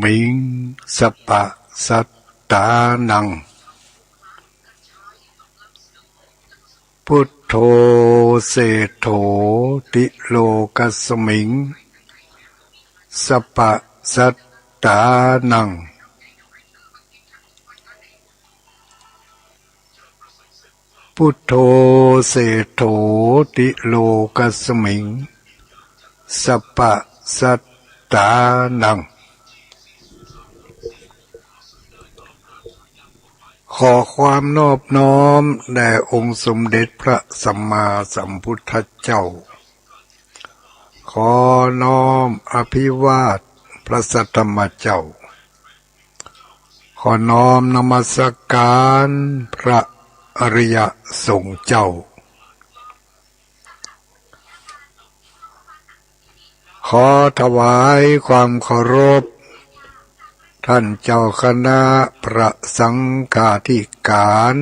มิงสัปปะสัตตานังพุทโธเศโธติโลกัสมิงสัปปะสัตตานังพุทโธเศโธติโลกัสมิงสัปปะสัตตานังขอความนอบน้อมแด่องค์สมเด็จพระสัมมาสัมพุทธเจ้าขอน้อมอภิวาทพระสัทธรรมเจ้าขอน้อมนมัสการพระอริยสงฆ์เจ้าขอถวายความเคารพท่านเจ้าคณะพระสังฆาธิการ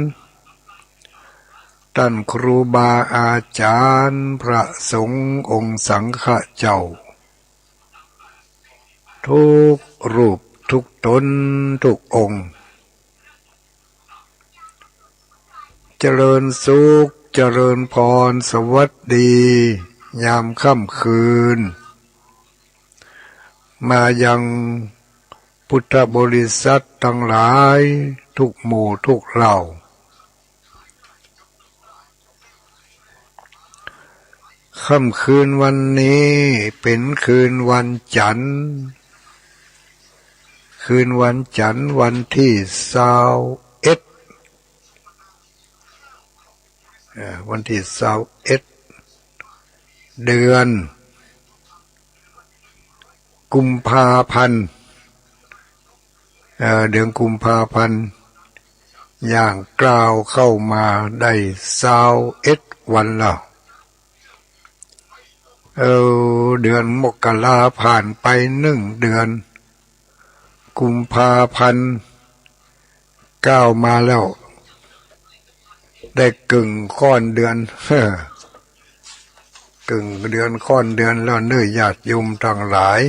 ท่านครูบาอาจารย์พระสงฆ์องค์สังฆเจ้าทุกรูปทุกตนทุกองค์เจริญสุขเจริญพรสวัสดียามค่ำคืนมายังพุทธบริษัททั้งหลายทุกหมู่ทุกเหล่าค่ำคืนวันนี้เป็นคืนวันจันทร์คืนวันจันทร์วันที่21วันที่21เดือนกุมภาพันธ์เดือนกุมภาพันธ์ย่างกล่าวเข้ามาได้21วันแล้วเดือนมกราผ่านไป1 เดือนกุมภาพันธ์ก้าวมาแล้วได้กึ่งค่อนเดือนกึ่งเดือนค่อนเดือนแล้วเนื้อญาติโยมทั้งหลาย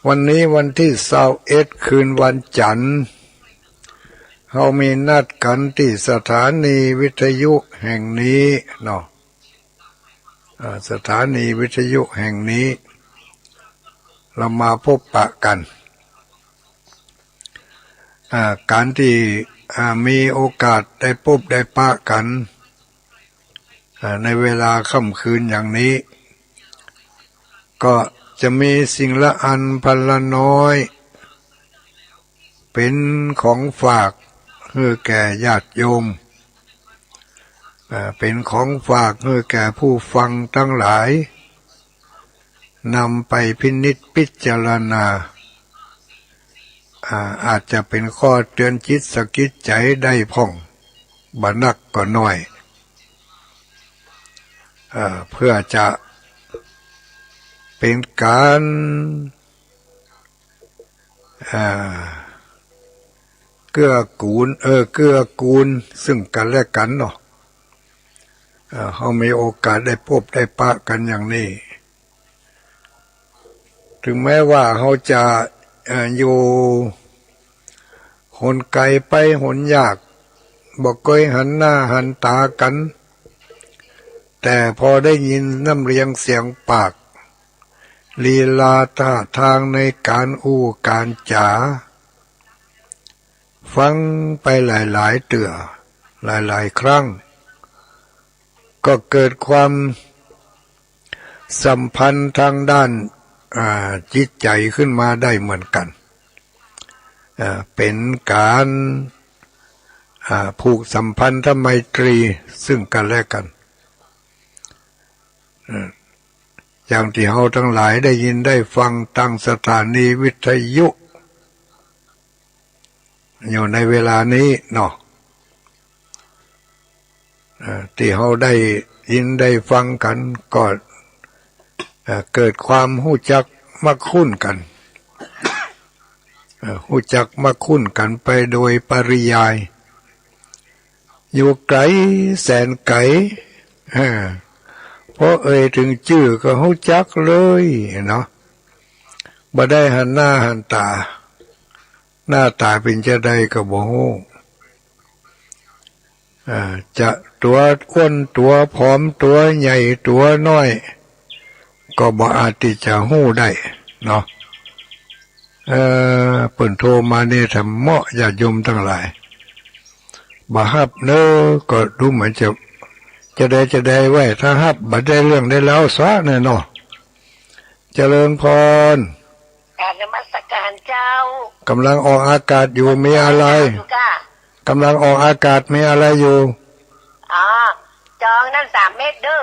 วันนี้วันที่21คืนวันจันทร์เรามีนัดกันที่สถานีวิทยุแห่งนี้เนาะสถานีวิทยุแห่งนี้เรามาพบปะกันการที่มีโอกาสได้พบได้ปะกันในเวลาค่ำคืนอย่างนี้ก็จะมีสิ่งละอันพันละน้อยเป็นของฝากให้แก่ญาติโยมเป็นของฝากให้แก่ผู้ฟังทั้งหลายนำไปพินิจพิจารณาอาจจะเป็นข้อเตือนจิตสะกิดใจได้พ่องบ่นักก็น้อยเพื่อจะเป็นการเกื้อกูลซึ่งกันและกันเนาะเขามีโอกาสได้พบได้ปะกันอย่างนี้ถึงแม้ว่าเขาจะอยู่หนไกลไปหนยากบอกเคยหันหน้าหันตากันแต่พอได้ยินน้ำเรียงเสียงปากลีลาท่าทางในการอู้การจาฟังไปหลายๆเตื่อหลายๆครั้งก็เกิดความสัมพันธ์ทางด้านจิตใจขึ้นมาได้เหมือนกันเป็นการผูกสัมพันธไมตรีซึ่งกันและกันอย่างที่เราทั้งหลายได้ยินได้ฟังตั้งสถานีวิทยุอยู่ในเวลานี้เนาะที่เราได้ยินได้ฟังกันก็เกิดความหู้จักมักคุ้นกันหู้จักมักคุ้นกันไปโดยปริยายอยู่ไกลแสนไกลพอถึงชื่อก็หู้จักเลยเนาะ บ่ได้หันหน้าหันตาหน้าตาเป็นจะได้ก็บ่ฮู้จะตัวอ้วนตัวผอมตัวใหญ่ตัวน้อยก็บ่อาจที่จะฮู้ได้เนาะเปิ่นโทรมานี่ทำเหมาะญาติโยมทั้งหลายบ่ฮับเน้อก็ดูเหมือนจะได้ไว้ถ้าฮับบ่ได้เรื่องได้แล้วซะแน่เนาะเจริญพรการนมัสการเจ้ากำลังออกอากาศอยู่มีอะไรกำลังออกอากาศมีอะไรอยู่จองนั่น3 เมตรเด้อ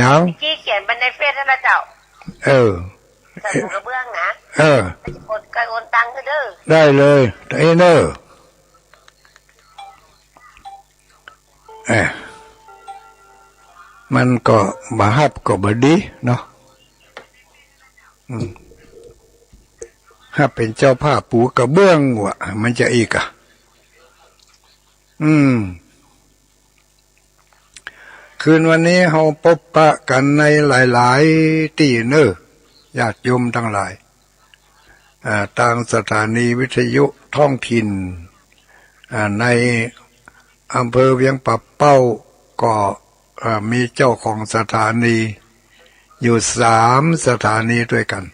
ยังที่เขียนบนในเฟซนั่นละเจ้าใส่กระเบื้องนะโอนตังค์เด้อได้เลยไอ้เนอมันก็บ่ฮับก็บ่ดีเนาะถ้าเป็นเจ้าผ้าปูกระเบื้องวะมันจะอีกคืนวันนี้เฮาพบปะกันในหลายๆที่เนอญาติโยมทั้งหลายต่างสถานีวิทยุท้องถิ่นในอำเภอเวียงป่าเป้าก็มีเจ้าของสถานีอยู่3 สถานีด้วยกัน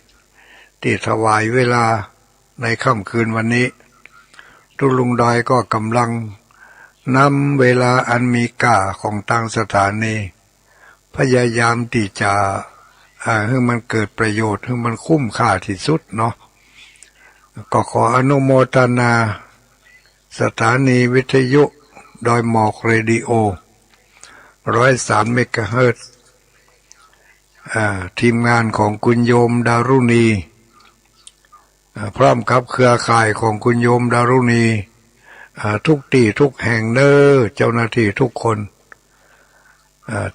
ที่ถวายเวลาในค่ำคืนวันนี้ทุลุงดอยก็กำลังนำเวลาอันมีค่าของทางสถานีพยายามที่จะให้มันเกิดประโยชน์ให้มันคุ้มค่าที่สุดเนาะก็ขออนุโมทนาสถานีวิทยุดอยหมอกเรดิโอ103 เมกะเฮิรตซ์ทีมงานของคุณโยมดารุณีพร้อมกับเครือข่ายของคุณโยมดารุณีทุกที่ทุกแห่งเนอเจ้าหน้าที่ทุกคน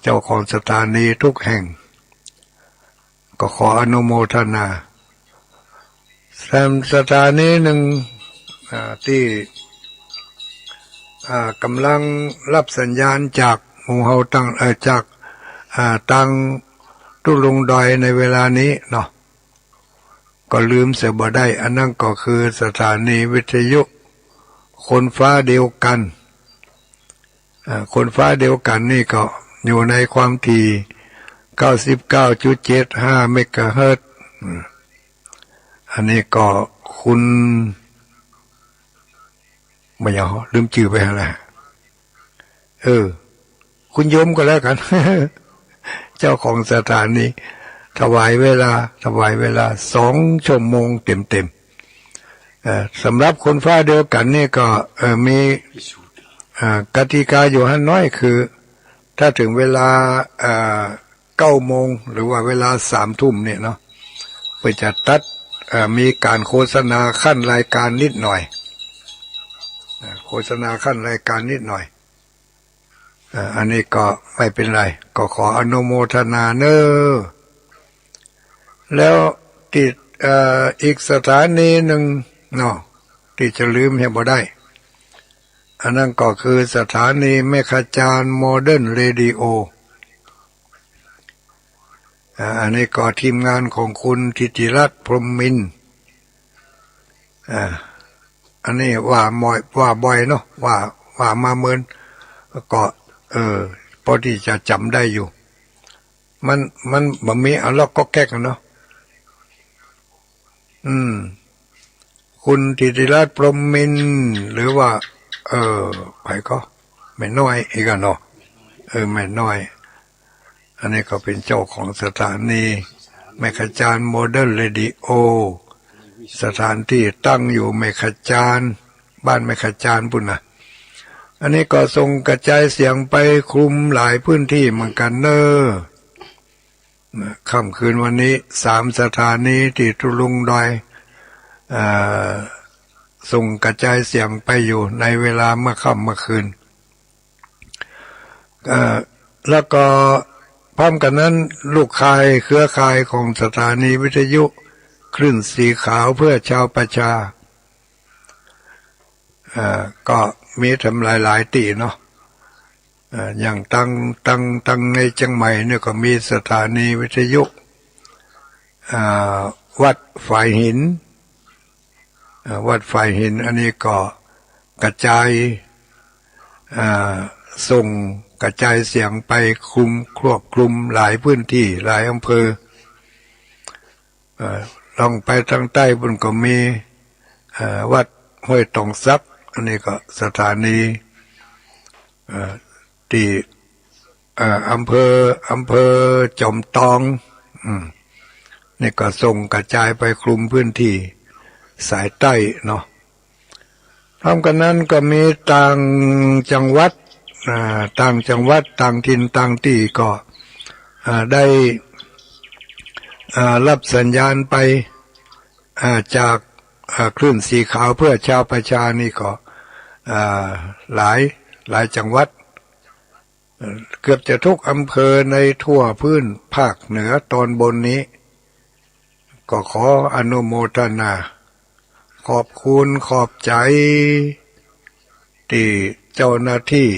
เจ้าของสถานีทุกแห่งก็ขออนุโมทนาสถานีหนึ่งที่กำลังรับสัญญาณจากหมู่เฮาตั้งจากตังตุลุงดอยในเวลานี้เนาะก็ลืมเสียบ่ได้อันนั้นก็คือสถานีวิทยุคนฟ้าเดียวกันคนฟ้าเดียวกันนี่ก็อยู่ในความถี่ 99.75 เมกะเฮิรตซ์อันนี้ก็คุณไม่ยอมลืมชื่อไปแล้วคุณโยมก็แล้วกัน เจ้าของสถานีถวายเวลา2 ชั่วโมงเต็มสำหรับคนฟ้าเดียวกันนี่ก็มีกติกาอยู่หันน้อยคือถ้าถึงเวลา9 โมงหรือว่าเวลา3 ทุ่มเนี่ยเนาะเพื่อจะตัดมีการโฆษณาขั้นรายการนิดหน่อยโฆษณาขั้นรายการนิดหน่อยอันนี้ก็ไม่เป็นไรก็ขออนุโมทนาเนอแล้วติดอีกสถานีหนึ่งเนาะที่จะลืมให้บ่ได้อันนั้นก็คือสถานีแม่ขจารโมเดิร์นเรดิโออันนี้ก็ทีมงานของคุณธิติรัตน์พรหมมินทร์อันนี้ว่าบ่อยเนาะว่ามาเมินก็พอที่จะจำได้อยู่มันบ่มีอันล็อกก็แก๊กเนาะคุณธิติรัตน์พรหมมินทร์หรือว่าไปก็ไม่น้อยอีกเนาะไม่น้อยอันนี้ก็เป็นเจ้าของสถานีแม่ขจารโมเดิร์นเรดิโอสถานที่ตั้งอยู่แม่ขจารบ้านแม่ขจารปุ่นนะอันนี้ก็ส่งกระจายเสียงไปคลุมหลายพื้นที่เหมือนกันเนอค่ำคืนวันนี้3 สถานีที่ตุลุงดอยส่งกระจายเสียงไปอยู่ในเวลาเมื่อค่ำเมื่อคืนแล้วก็พร้อมกันนั้นลูกข่ายเครือข่ายของสถานีวิทยุคลื่นสีขาวเพื่อชาวประชาก็มีทำหลายตีเนาะอย่างตั้งในเชียงใหม่เนี่ยก็มีสถานีวิทยุ วัดฝ่ายหินวัดฝ่ายหินอันนี้ก็กระจายส่งกระจายเสียงไปคลุมครอบคลุมหลายพื้นที่หลายอำเภอลองไปทางใต้บนก็มีวัดห้วยตองซักอันนี้ก็สถานีที่อำเภอจอมตองนี่ก็ส่งกระจายไปคลุมพื้นที่สายใต้เนาะพร้อมกันนั้นก็มีต่างจังหวัดต่างจังหวัดต่างถิ่นต่างที่ก็ได้รับสัญญาณไปจากคลื่นสีขาวเพื่อชาวประชานี่ก็หลายจังหวัดเกือบจะทุกอำเภอในทั่วพื้นภาคเหนือตอนบนนี้ก็ขออนุโมทนาขอบคุณขอบใจที่เจ้าหน้าที่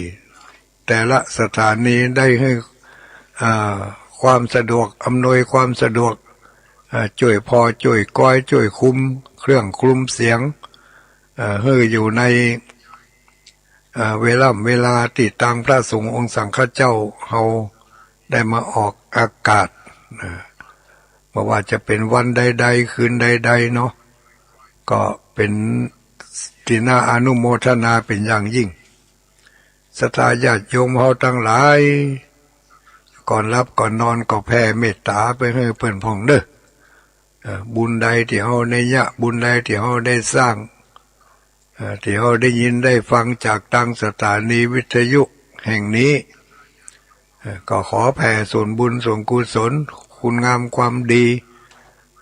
แต่ละสถานีได้ให้ความสะดวกอำนวยความสะดวกช่วยพอช่วยก้อยช่วยคุมเครื่องคลุมเสียงให้อยู่ในเวลาที่ตางพระสงฆ์องค์สังฆเจ้าเขาได้มาออกอากาศไม่ว่าจะเป็นวันใดๆคืนใดๆเนาะก็เป็นที่น่าอนุโมทนาเป็นอย่างยิ่งศรัทธาญาติโยมเขาทั้งหลายก่อนรับก่อนนอนก็แผ่เมตตาไปให้เพื่อนพ้องเด้อบุญใดที่เขาได้ยะบุญใดที่เขาได้สร้างที่เขาได้ยินได้ฟังจากทางสถานีวิทยุแห่งนี้ก็ขอแผ่ส่วนบุญส่วนกุศลคุณงามความดี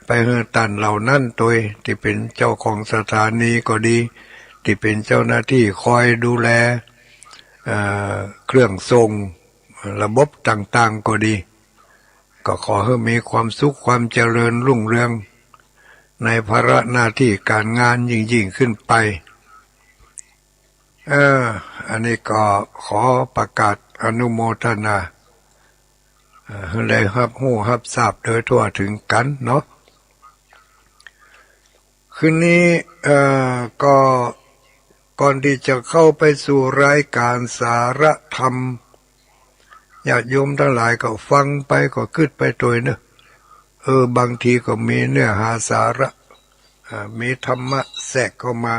ไปให้ตันเหล่านั้นโดยที่เป็นเจ้าของสถานีก็ดีที่เป็นเจ้าหน้าที่คอยดูแลเครื่องทรงระบบต่างๆก็ดีก็ขอให้มีความสุขความเจริญรุ่งเรืองในภาระหน้าที่การงานยิ่งขึ้นไปอันนี้ก็ขอประกาศอนุโมทนาให้ได้รับรู้รับทราบโดยทั่วถึงกันเนาะคืนนี้ก็ก่อนที่จะเข้าไปสู่รายการสารธรรมญาติโยมทั้งหลายก็ฟังไปก็คิดไปโดยเนอะบางทีก็มีเนื้อหาสาระมีธรรมะแทรกเข้ามา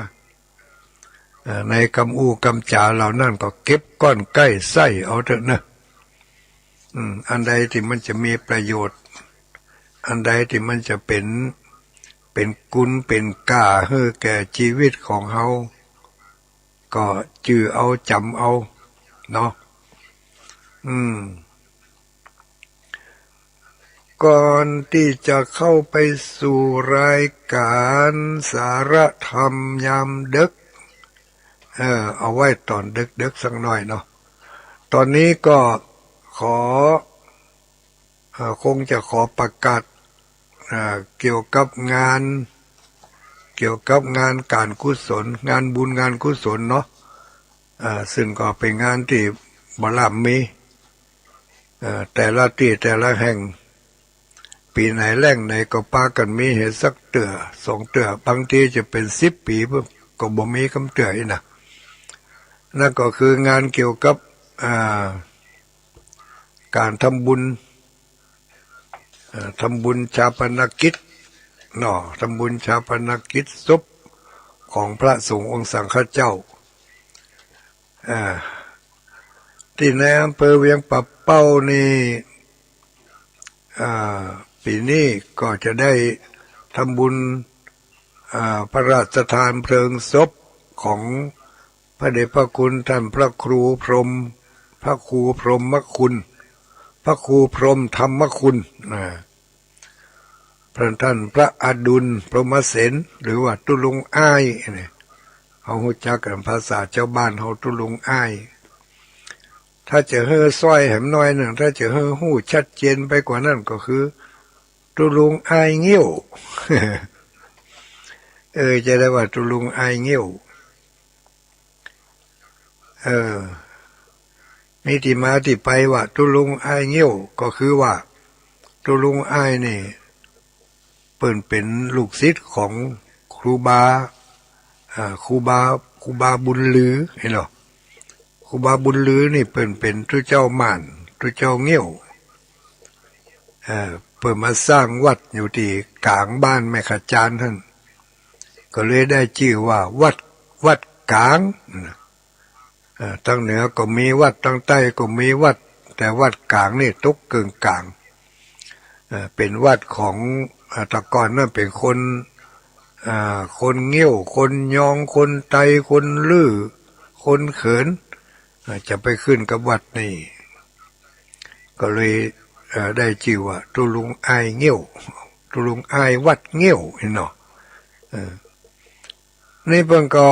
ในคำอู้คำจาเหล่านั้นก็เก็บก้อนใกล้ไส้เอาเถอะนะอันใดที่มันจะมีประโยชน์อันใดที่มันจะเป็นกุลเป็นก้าให้แก่ชีวิตของเฮาก็จื่อเอาจำเอาเนาะก่อนที่จะเข้าไปสู่รายการสารธรรมยามดึกเอาไว้ตอนดึกสักหน่อยเนาะตอนนี้ก็คงจะขอประกาศเกี่ยวกับงานการกุศลงานบุญงานกุศลเนาะซึ่งก็เป็นงานที่บ่ล่ำมีแต่ละที่แต่ละแห่งปีไหนแรงไหนก็ปากันมีเหตุสักเตือสองเตือบางทีจะเป็น10 ปีก็บ่มีคำเตืออีกนะนั่นก็คืองานเกี่ยวกับการทำบุญชาปนกิจเนาะทำบุญชาปนกิจศพของพระสงฆ์องค์สังฆเจ้าที่ในอำเภอเวียงปับเป้านี่ปีนี้ก็จะได้ทำบุญพระราชทานเพลิงศพของพระเดชพระคุณท่านพระครูพรหมพระครูพรหมคุณพระครูพรหมธรรมคุณพระท่านพระอดุลพรหมเสนหรือว่าตุลุงอ้ายเนี่ยเขารู้จักกันภาษาเจ้าบ้านเขาตุลุงอ้ายถ้าจะเฮ่อซ้อยแหมน้อยหนึ่งถ้าจะเฮ่อหู้ชัดเจนไปกว่านั้นก็คือตุลุงอ้ายเงี้ยวจะได้ว่าตุลุงอ้ายเงี้ยวมีที่มาที่ไปว่าตุลุงอ้ายเงี้ยวก็คือว่าตุลุงอ้ายนี่ เปิ้นเป็นลูกศิษย์ของครูบาครูบาบุญลือเห็นหรอครูบาบุญลือนี่เปิ้นเป็นพระเจ้าม่านพระเจ้าเงี้ยวเปิดมาสร้างวัดอยู่ที่กลางบ้านแม่ขจารท่านก็เลยได้ชื่อว่าวัดกลางทั้งเหนือก็มีวัดทั้งใต้ก็มีวัดแต่วัดกลางนี่ตกกึ่งกลางเป็นวัดของตะกอนนั่นเป็นคนเงี้ยวคนยองคนไตคนลือคนเขินจะไปขึ้นกับวัดนี่ก็เลยได้ชื่อว่าตุลุงไอเงี้ยวตุลุงไอวัดเงี้ยวเนาะนี่เพิ่งก็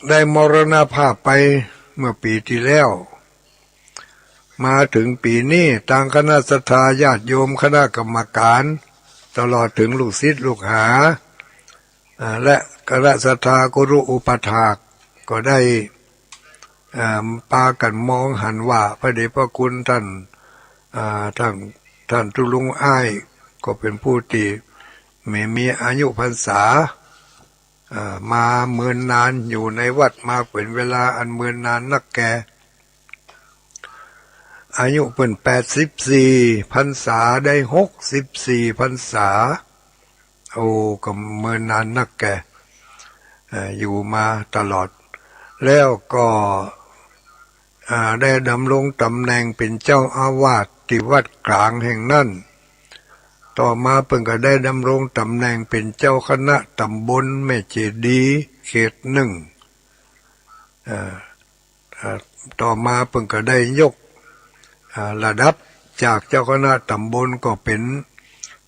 ได้มรณภาพไปเมื่อปีที่แล้วมาถึงปีนี้ทางคณะศรัทธาญาติโยมคณะกรรมการตลอดถึงลูกศิษย์ลูกหาและคณะศรัทธากุรุอุปถากก็ได้ปากันมองหันว่าพระเดชพระคุณท่านตุลุงอ้ายก็เป็นผู้ที่มีอายุพรรษามาเมือนนานอยู่ในวัดมาเป็นเวลาอันเมือนนานนักแกอายุเป็น84 พรรษาได้64 พรรษาโอ้ก็เมือนนานนักแกอยู่มาตลอดแล้วก็ได้ดำรงตำแหน่งเป็นเจ้าอาวาสที่วัดกลางแห่งนั้นต่อมาเพิ่งก็ได้ดำรงตำแหน่งเป็นเจ้าคณะตำบลแม่เจดีย์เขต1ต่อมาเพิ่งก็ได้ยกระดับจากเจ้าคณะตำบลก็เป็น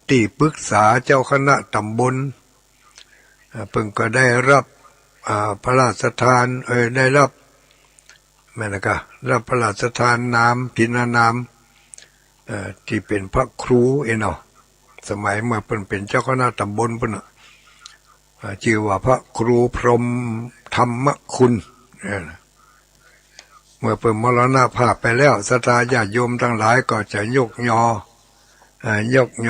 ที่ปรึกษาเจ้าคณะตำบลเพิ่งก็ได้รับพระราชทานได้รับแม่นะกะรับพระราชทานนามทินานามที่เป็นพระครูเนาะสมัยเมื่อเป็นเจ้าคณะตำบลปุ่นชื่อว่าพระครูพรหมธรรมคุณเมื่อเป็นมรณภาพไปแล้วศรัทธาญาติโยมทั้งหลายก็จะยกย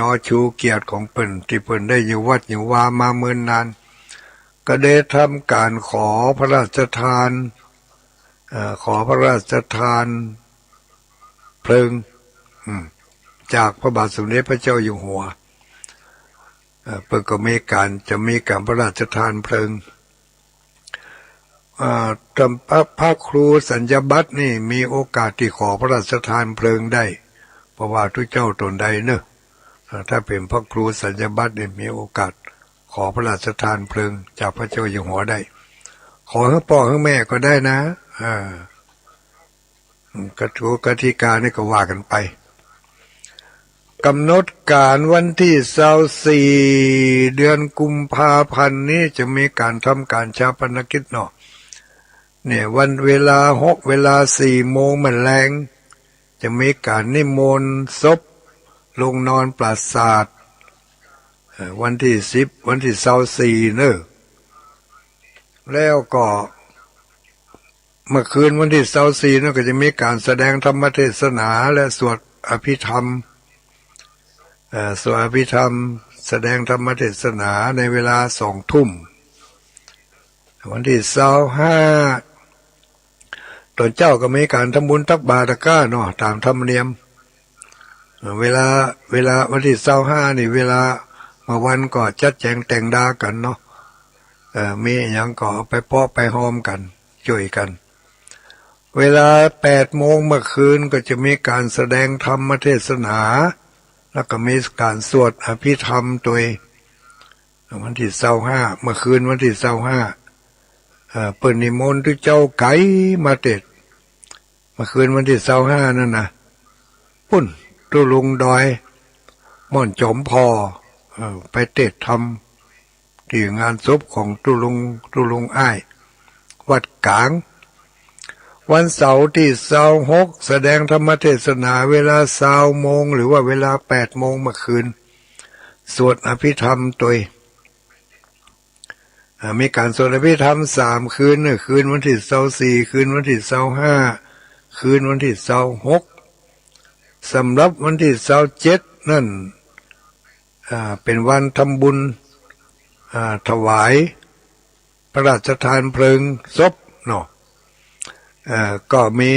อชูเกียรติของเปิ้นที่เปิ้นได้อยู่วัดอยู่วามาเมือนนานก็ได้ทำการขอพระราชทานเพลิงจากพระบาทสมเด็จพระเจ้าอยู่หัวเปิ้นก็มีการพระราชทานเพลิงพระครูสัญญบัตรนี่มีโอกาสที่ขอพระราชทานเพลิงได้เพราะว่าทุกเจ้าตนใดเนอะถ้าเป็นพระครูสัญญบัตรนี่มีโอกาสขอพระราชทานเพลิงจากพระเจ้าอยู่หัวได้ขอให้พ่อให้แม่ก็ได้นะกติกานี่ก็ว่ากันไปกำหนดการวันที่24 เดือนกุมภาพันธ์นี้จะมีการทำการชาปนกิจเนาะเนี่ยวันเวลา4 โมงมันแรงจะมีการนิมนต์ศพลงนอนปราสาทวันที่24เนอะแล้วก็เมื่อคืนวันที่24นั่นก็จะมีการแสดงธรรมเทศนาและสวดอภิธรรมแสดงธรรมเทศนาในเวลา20 ทุ่มวันที่25ตอนเจ้าก็มีการทำบุญตักบาตรก้าเนาะตามธรรมเนียมเวลาวันที่25นี่เวลามาวันก็จัดแจงแต่งดากันเนาะมีอย่างก็ไปเพาะไปหอมกันช่วยกันเวลา8 โมงเมื่อคืนก็จะมีการแสดงธรรมเทศนาแล้วก็มีการสวดอภิธรรมตัววันที่25เมื่อคืนวันที่25เปิดนิมนต์ที่เจ้าไก่มาเทศเมื่อคืนวันที่25นั่นนะปุ่นตุลุงดอยม่อนจอมพอไปเทศธรรมที่งานศพของตุลุงอ้ายวัดกลางวันเสาร์ที่26แสดงธรรมเทศนาเวลา20 โมงหรือว่าเวลา8 โมงเมื่อคืนสวดอภิธรรมตัวมีการสวดอภิธรรม3 คืนคืนวันที่24คืนวันที่25คืนวันที่26สำหรับวันที่27นั่น เป็นวันทำบุญถวายพระราชทานเพลิงศพเนาะก็มี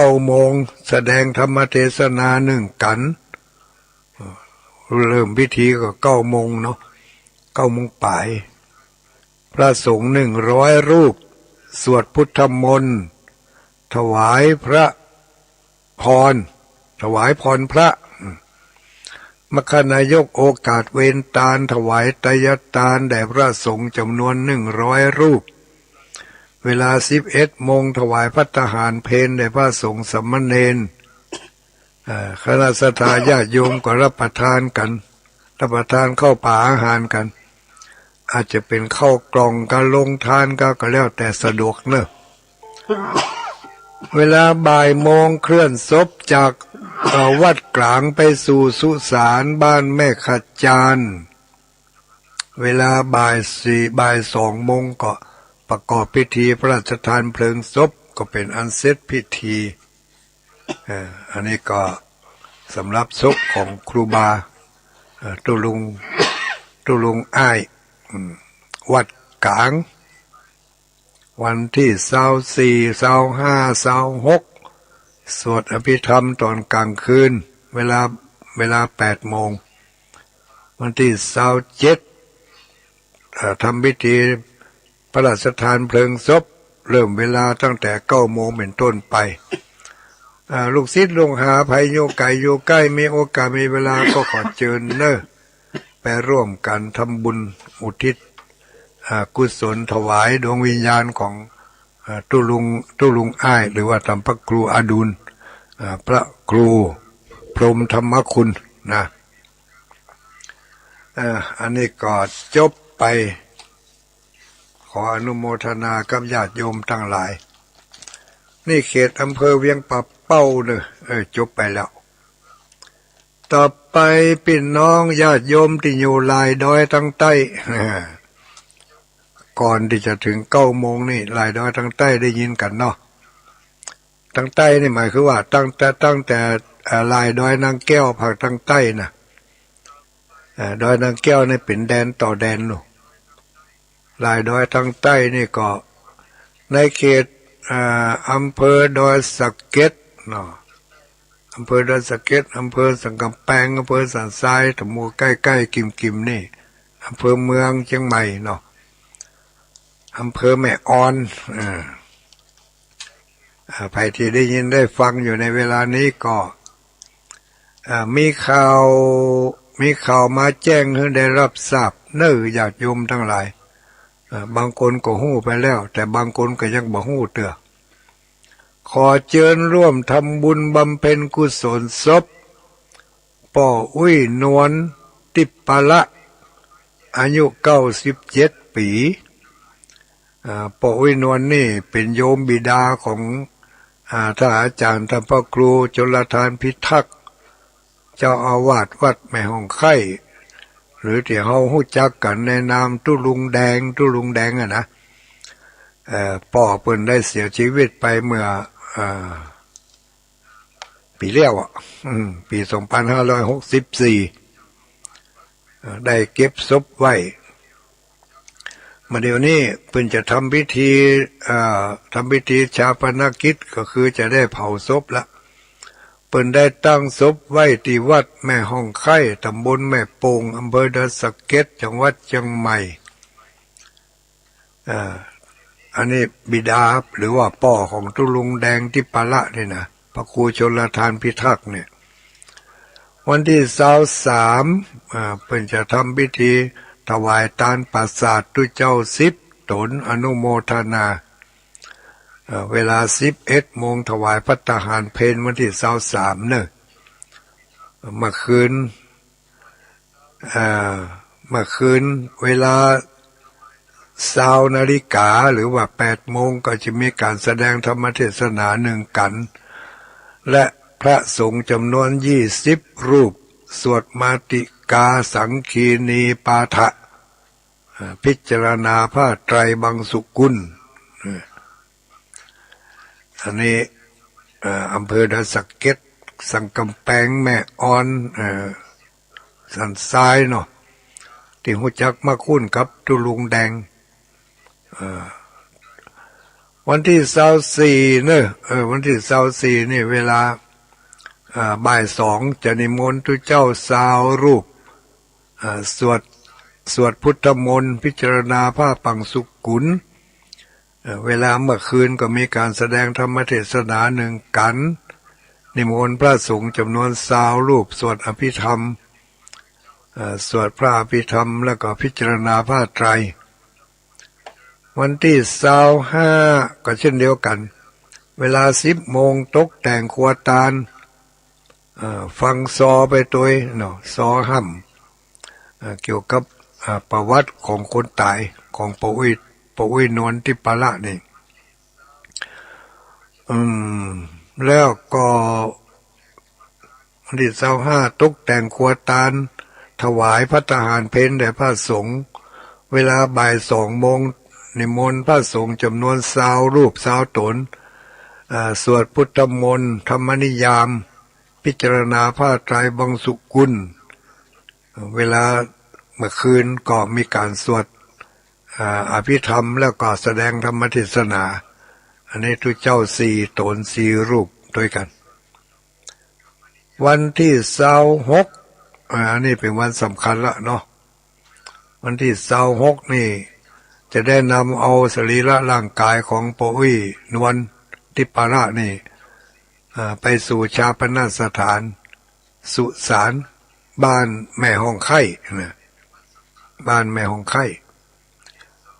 9 โมงแสดงธรรมเทศนา1 กันเริ่มพิธีก็9 โมงเนาะ9 โมงปลายพระสงฆ์100 รูปสวดพุทธมนต์ถวายพระพรพระมคณายกโอกาสเวนตาลถวายไตรยตาลแด่พระสงฆ์จำนวน100 รูปเวลา11 โมงถวายภัตตาหารเพลแด่พระสงฆ์สามเณรคณะสัตยาติโยมก็รับประทานกันรับประทานข้าวป่าอาหารกันอาจจะเป็นข้าวกล่องการลงทานก็แล้วแต่สะดวกเนอะเวลาบ่ายโมงเคลื่อนศพจากวัดกลางไปสู่สุสานบ้านแม่ขจารเวลาบ่าย 2 โมงก็ประกอบพิธีพระราชทานเพลิงศพก็เป็นอันเสร็จพิธีอันนี้ก็สำหรับศพของครูบาตุลุงอ้ายวัดกลางวันที่24 25 26สวดอภิธรรมตอนกลางคืนเวลา8 โมงวันที่27ทำพิธีพระราชทานเพลิงศพเริ่มเวลาตั้งแต่9 โมงเป็นต้นไปลูกศิษย์ลงหาภัยโยไก่โยใกล้มีโอกาสมีเวลาก็ขอเชิญเนอะไปร่วมกันทำบุญอุทิศกุศลถวายดวงวิญญาณของตุลุงอ้ายหรือว่าธรรมพระครูอดุลพระครูพรหมธรรมคุณนะอันนี้ก็จบไปขออนุโมทนากับญาติโยมทั้งหลายนี่เขตอำเภอเวียงป่าเป้าเนอะจบไปแล้วต่อไปพี่น้องญาติโยมที่อยู่ลายดอยทั้งใต้ก่อนที่จะถึง9 โมงนี่ลายดอยทั้งใต้ได้ยินกันเนาะทั้งใต้นี่หมายคือว่าตั้งแต่ลายดอยนางแก้วภาคทั้งใต้นะดอยนางแก้วนี่เป็นแดนต่อแดนลูกลายดอยทั้งใต้นี่ก็ในเขตอำเภอดอยสะเก็ดเนาะอำเภอดอยสะเก็ดอำเภอสังกำแพงอำเภอสันทรายตะมูใกล้ๆกิมนี่อำเภอเมืองเชียงใหม่เนาะอำเภอแม่ออนใครที่ได้ยินได้ฟังอยู่ในเวลานี้ก็มีข่าวมาแจ้งให้ได้รับทราบเนื้อญาติโยมทั้งหลายบางคนก็หู้ไปแล้วแต่บางคนก็ยังบ่หู้เตือขอเชิญร่วมทำบุญบำเพ็ญกุศลศพป่ออุ้ยนวลติปปะละอายุ97 ปีป่ออุ้ยนวลนี่เป็นโยมบิดาของท่านอาจารย์ท่านพระครูชลทานพิทักษ์เจ้าอาวาสวัดแม่ห้องไข่หรือที่เขาฮู้จักกันในนามตุลุงแดงนะป่อเพิ่นได้เสียชีวิตไปเมื่อปีแล้วปี2564ได้เก็บศพไว้มาเดี๋ยวนี้เพิ่นจะทำพิธีชาปนกิจก็คือจะได้เผาศพละเพิ่นได้ตั้งศพไว้ที่วัดแม่ห้องไข่ตำบลแม่โป่งอำเภอดอยสะเก็ดจังหวัดเชียงใหม่อันนี้บิดาหรือว่าพ่อของตุลุงแดงที่ปะละนี่นะพระครูชลทานพิทักษ์เนี่ยวันที่23เพิ่นจะทำพิธีถวายทานปัสสาทตุเจ้า10 ตนอนุโมทนาเวลา11 โมงถวายภัตตาหารเพลวันที่23เนอะเมื่อคืนเวลา20 นาฬิกาหรือว่า8 โมงก็จะมีการแสดงธรรมเทศนา1 กันและพระสงฆ์จำนวน20 รูปสวดมาติกาสังคีนีปาฐะพิจารณาผ้าไตรบังสุกุลอันนี้อำเภอดอยสะเก็ด สังกำแพงแม่ออนสันทรายเนาะที่หูจักมาคุ้นกับตุลุงแดงวันที่24เนี่ยวันที่24นี่เวลาบ่าย2จะนิมนต์ทุเจ้าสาวรูปสวดพุทธมนต์พิจารณาผ้าปังสุกุลเวลาเมื่อคืนก็มีการแสดงธรรมเทศนาหนึ่งกันนิมนต์พระสงฆ์จำนวน20รูปสวดอภิธรรมสวดพระอภิธรรมแล้วก็พิจารณาผ้าไตรวันที่25ก็เช่นเดียวกันเวลา10 โมงตกแต่งครัวตาลฟังซอไปตัวเนาะซอห้ำเกี่ยวกับประวัติของคนตายของปอุ้ยนวลที่ปะละนี่แล้วก็วันที่25ตกแต่งครัวตาลถวายพระทหารเพลแด่พระสงฆ์เวลาบ่าย2 โมงนิมนต์พระสงฆ์จำนวน20 รูป20 ตนสวดพุทธมนต์ธรรมนิยามพิจารณาผ้าไตรบังสุกุลเวลาเมื่อคืนก็มีการสวดอภิธรรมแล้วก็แสดงธรรมเทศนาอันนี้ทุกเจ้า4 ตน4 รูปด้วยกันวันที่26อันนี้เป็นวันสำคัญละเนาะวันที่26นี่จะได้นำเอาสรีระร่างกายของปอุ้ยนวลทิปาระนี่ไปสู่ชาปนสถานสุสานบ้านแม่ห้องไข่นะบ้านแม่ห้องไข่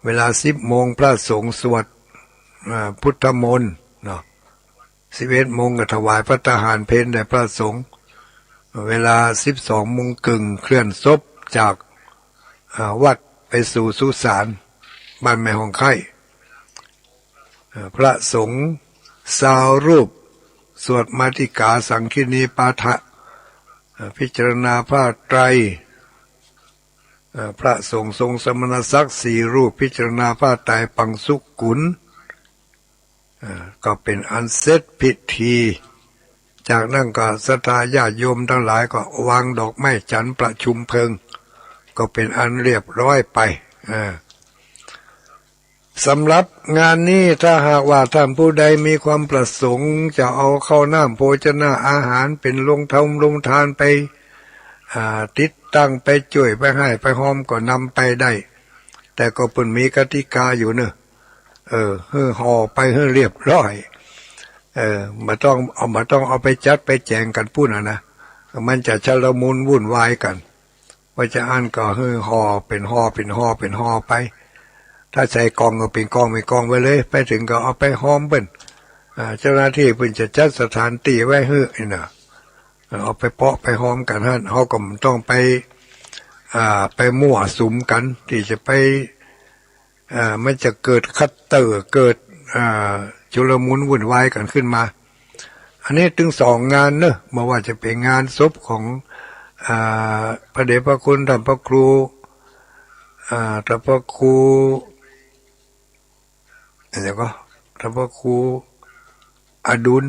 เวลา10 โมงพระสงฆ์สวดพุทธมนต์เนาะ11 โมงก็ถวายพระทหารเพลแด่พระสงฆ์เวลา12 โมงครึ่งเคลื่อนศพจากวัดไปสู่สุสานบ้านแม่ห้องไข่พระสงฆ์20 รูปสวดมาติกาสังคินีปาฐะพิจารณาผ้าไตรพระสงฆ์ทรงสมณศักดิ์4 รูปพิจารณาผ้าไตรปังสุกุลก็เป็นอันเสร็จพิธีจากนั้นก็ศรัทธาญาติโยมทั้งหลายก็วางดอกไม้จันทร์ประชุมเพลิงก็เป็นอันเรียบร้อยไปสำหรับงานนี้ถ้าหากว่าท่านผู้ใดมีความประสงค์จะเอาข้าวน้ำโภชนะอาหารเป็นลงทานไปติดตั้งไปจ่วยไปให้ไปหอมก็นำไปได้แต่ก็เพิ่นมีกติกาอยู่เนอะห่อไปให้เรียบร้อยมาต้องเอาไปจัดไปแจงกันพูดนะมันจะชลมุนวุ่นวายกันว่าจะอ่านก็ห่อเป็นห่อไปถ้าใส่กองก็เป็นกองไว้เลยไปถึงก็เอาไปหอมเบิ่นเจ้าหน้าที่เพิ่นจะจัดสถานที่ไว้ให้น่ะเอาไปเพาะไปหอมกันฮะเฮาก็ต้องไปมั่วสุมกันที่จะไปมันจะเกิดคัตเตอร์เกิดชุลมุนวุ่นวายกันขึ้นมาอันนี้ถึง2 งานเนอะไม่ว่าจะเป็นงานศพของพระเดชพระคุณท่านพระครูท่านพระครูอะไรก็ท่านพระครูอดุล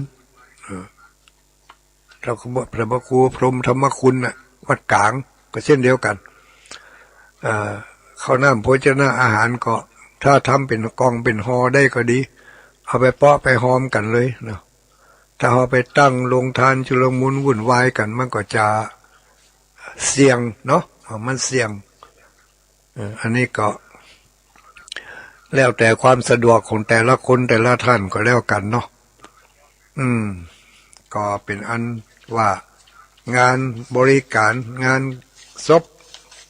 พระพระครูพรหมธรรมคุณน่ะวัดกลางก็เช่นเดียวกันข้าวน้ำโภชนะอาหารก็ถ้าทำเป็นกองเป็นห่อได้ก็ดีเอาไปเปาะไปหอมกันเลยเนาะถ้าเอาไปตั้งลงทานชุลมุนวุ่นวายกันมันก็จะเสี่ยงเนาะมันเสี่ยงอันนี้ก็แล้วแต่ความสะดวกของแต่ละคนแต่ละท่านก็แล้วกันเนาะก็เป็นอันว่างานบริการงานศพ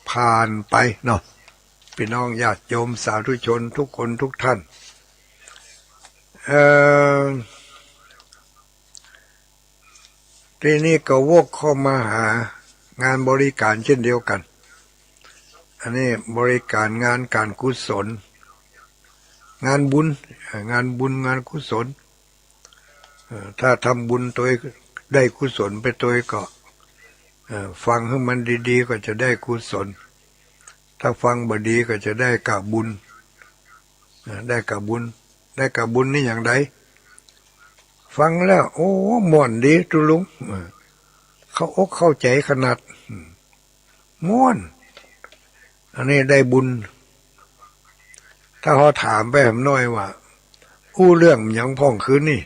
ผ่านไปเนาะพี่น้องญาติโยมสาธุชนทุกคนทุกท่านทีนี้ก็วกเข้ามาหางานบริการเช่นเดียวกันอันนี้บริการงานการกุศลงานบุญงานกุศลถ้าทำบุญตัวได้กุศลไปตัวก็ฟังให้มันดีๆก็จะได้กุศลถ้าฟังบ่ดีก็จะได้กะบุญได้กะบุญนี่อย่างไร ฟังแล้วโอ้ม่วนดีตุลุงเขาอกเข้าใจขนาดม่วนอันนี้ได้บุญถ้าเขาถามไปผมน้อยว่าอู้เรื่องยังพ่องคืนนี่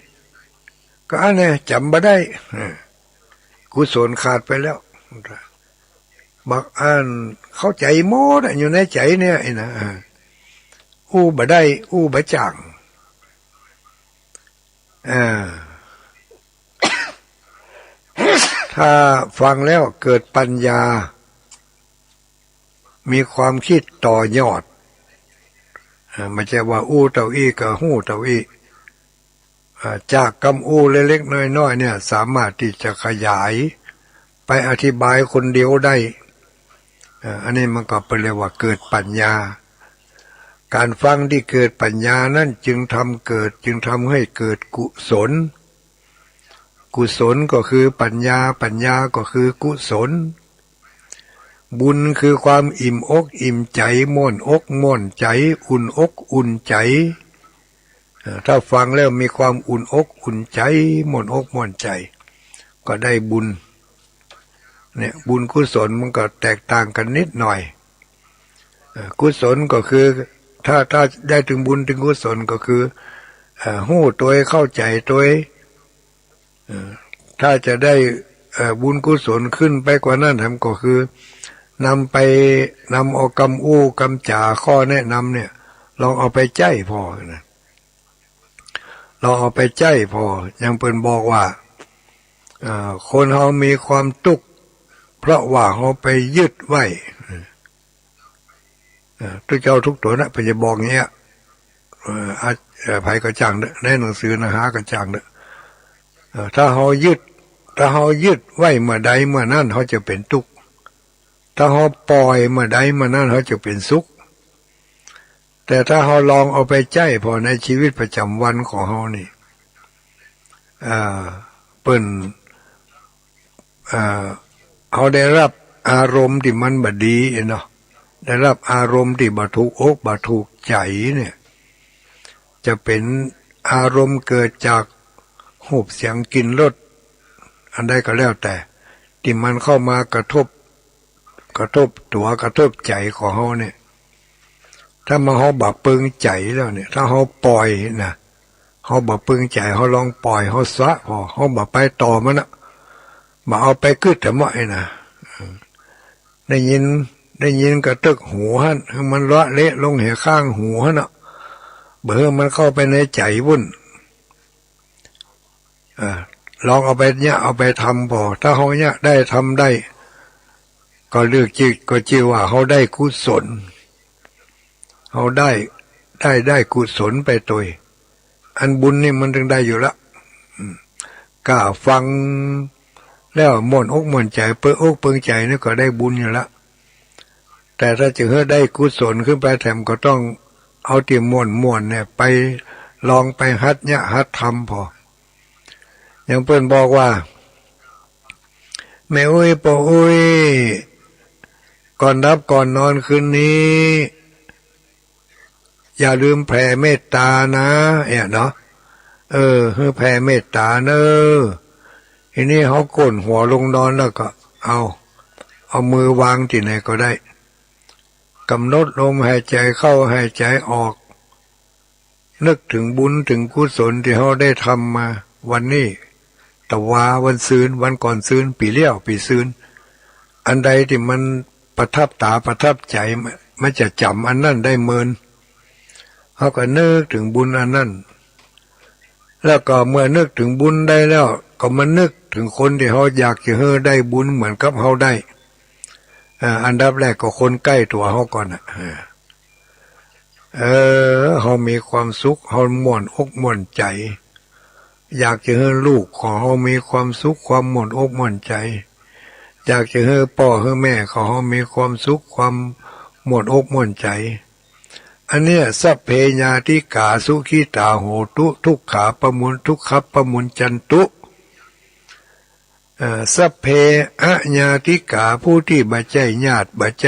ก็อันนี้จำบ่ได้กุศลขาดไปแล้วบักอันเข้าใจโมดอยู่ในใจเนี่ยไอ้นะอู้บ่ได้อู้บ่จังถ้าฟังแล้วเกิดปัญญามีความคิดต่อยอดไม่ใช่ว่าอู้เต่าอี้กับหู้เต่าอี้จากกำอู้เล็กๆน้อยๆเนี่ยสามารถที่จะขยายไปอธิบายคนเดียวได้อันนี้มันก็เป็นเรียกว่าเกิดปัญญาการฟังที่เกิดปัญญานั่นจึงทำให้เกิดกุศลกุศลก็คือปัญญาก็คือกุศลบุญคือความอิ่มอกอิ่มใจม่วนอกม่วนใจอุ่นอกอุ่นใจถ้าฟังแล้วมีความอุ่นอกอุ่นใจม่วนอกม่วนใจก็ได้บุญเนี่ยบุญกุศลมันก็แตกต่างกันนิดหน่อยกุศลก็คือถ้าได้ถึงบุญถึงกุศลก็คือหู้ตัวเข้าใจตัวถ้าจะได้บุญกุศลขึ้นไปกว่านั้นก็คือนำเอากำอู้กำจ่าข้อแนะนำเนี่ยลองเอาไปใจพอนะลองเอาไปใจพอยังเพิ่นบอกว่าคนเฮามีความทุกข์เพราะว่าเฮาไปยึดไว้ทุกเจ้าทุกตัวนะเพิ่นจะบอกเงี้ยไผก็จังเด้อในหนังสือนะหาก็จังเด้อถ้าเฮายึดไว้เมื่อใดเมื่อนั้นเฮาจะเป็นทุกข์ถ้าเขาปล่อยเมื่อใดเมื่อนั้นเขาจะเป็นสุขแต่ถ้าเขาลองเอาไปใจพอในชีวิตประจำวันของเขานี่เปิ้นเขาได้รับอารมณ์ที่มันบดีเนาะได้รับอารมณ์ที่บ่ถูกอกบ่ถูกใจเนี่ยจะเป็นอารมณ์เกิดจากรูปเสียงกลิ่นรสอันใดก็แล้วแต่ที่มันเข้ามากระทบตัวกระทบใจของเขาเนี่ยถ้ามาเขาบักปึงใจแล้วเนี่ยถ้าเขาปล่อยนะเขาบักปึงใจเขาลองปล่อยเขาสะพอเขาบักไปต่อมันนะมาเอาไปกึดแต่ไม่นะได้ยินกระตึกหูฮั่นมันละเละลงเหวข้างหูฮั่นอ่ะเบื่อมันเข้าไปในใจวุ่นลองเอาไปเนี่ยเอาไปทำพอถ้าเขาเนี่ยได้ทำได้ก็เลือกจิตก็ชื่อว่าเขาได้กุศลเขาได้กุศลไปตัวอันบุญนี่มันถึงได้อยู่ละกล้าฟังแล้วม่วนอกม่วนใจเปิ้งอกเปิ้งใจนี่ก็ได้บุญอยู่ละแต่ถ้าจะให้ได้กุศลขึ้นไปแถมก็ต้องเอาที่ม่วนเนี่ยไปลองไปหัดเนี่ยหัดทำพออย่างเปิ้นบอกว่าแม่อุ้ยป่ออุ้ยก่อนรับก่อนนอนคืนนี้อย่าลืมแผ่เมตตานะเนาะให้แผ่เมตตาเนอะทีนี้เขาก้นหัวลงนอนแล้วก็เอามือวางที่ไหนก็ได้กำหนดลมหายใจเข้าหายใจออกนึกถึงบุญถึงกุศลที่เขาได้ทำมาวันนี้ตะวาวันซืนวันก่อนซืนปีเลี้ยวปีซืนอันใดที่มันประทับตาประทับใจมันจะจำอันนั้นได้เมินเขาก็นึกถึงบุญอันนั้นแล้วก็เมื่อนึกถึงบุญได้แล้วก็มานึกถึงคนที่เขาอยากจะให้ได้บุญเหมือนกับเขาได้อันดับแรกก็คนใกล้ตัวเขาก่อนเขามีความสุขเขาม่วนอกม่วนใจอยากจะให้ลูกของเขามีความสุขความม่วนอกม่วนใจอยากจะให้พ่อให้แม่ของเขามีความสุขความม่วนอกม่วนใจอันเนี้ยสัพเพญาติกาสุขิตาโหตุทุกขาปมุนทุกขปมุนจันตุสัพเพอญาติกาผู้ที่บัจใจญาติบัจใจ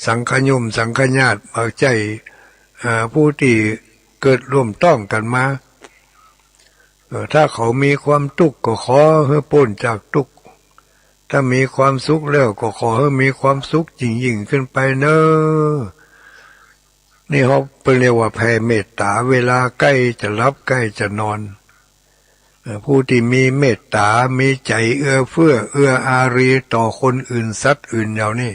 สังฆโยมสังฆญาติบัจใจผู้ที่เกิดร่วมต้องกันมา ถ้าเขามีความทุกข์ก็ขอให้พ้นจากทุกข์ถ้ามีความสุขแล้วก็ขอให้มีความสุขยิ่งขึ้นไปเนอะนี่เขาเป็นเรียกว่าแผ่เมตตาเวลาใกล้จะหลับใกล้จะนอนผู้ที่มีเมตตามีใจเอื้อเฟื้อเอื้ออารีต่อคนอื่นสัตว์อื่นอย่างนี้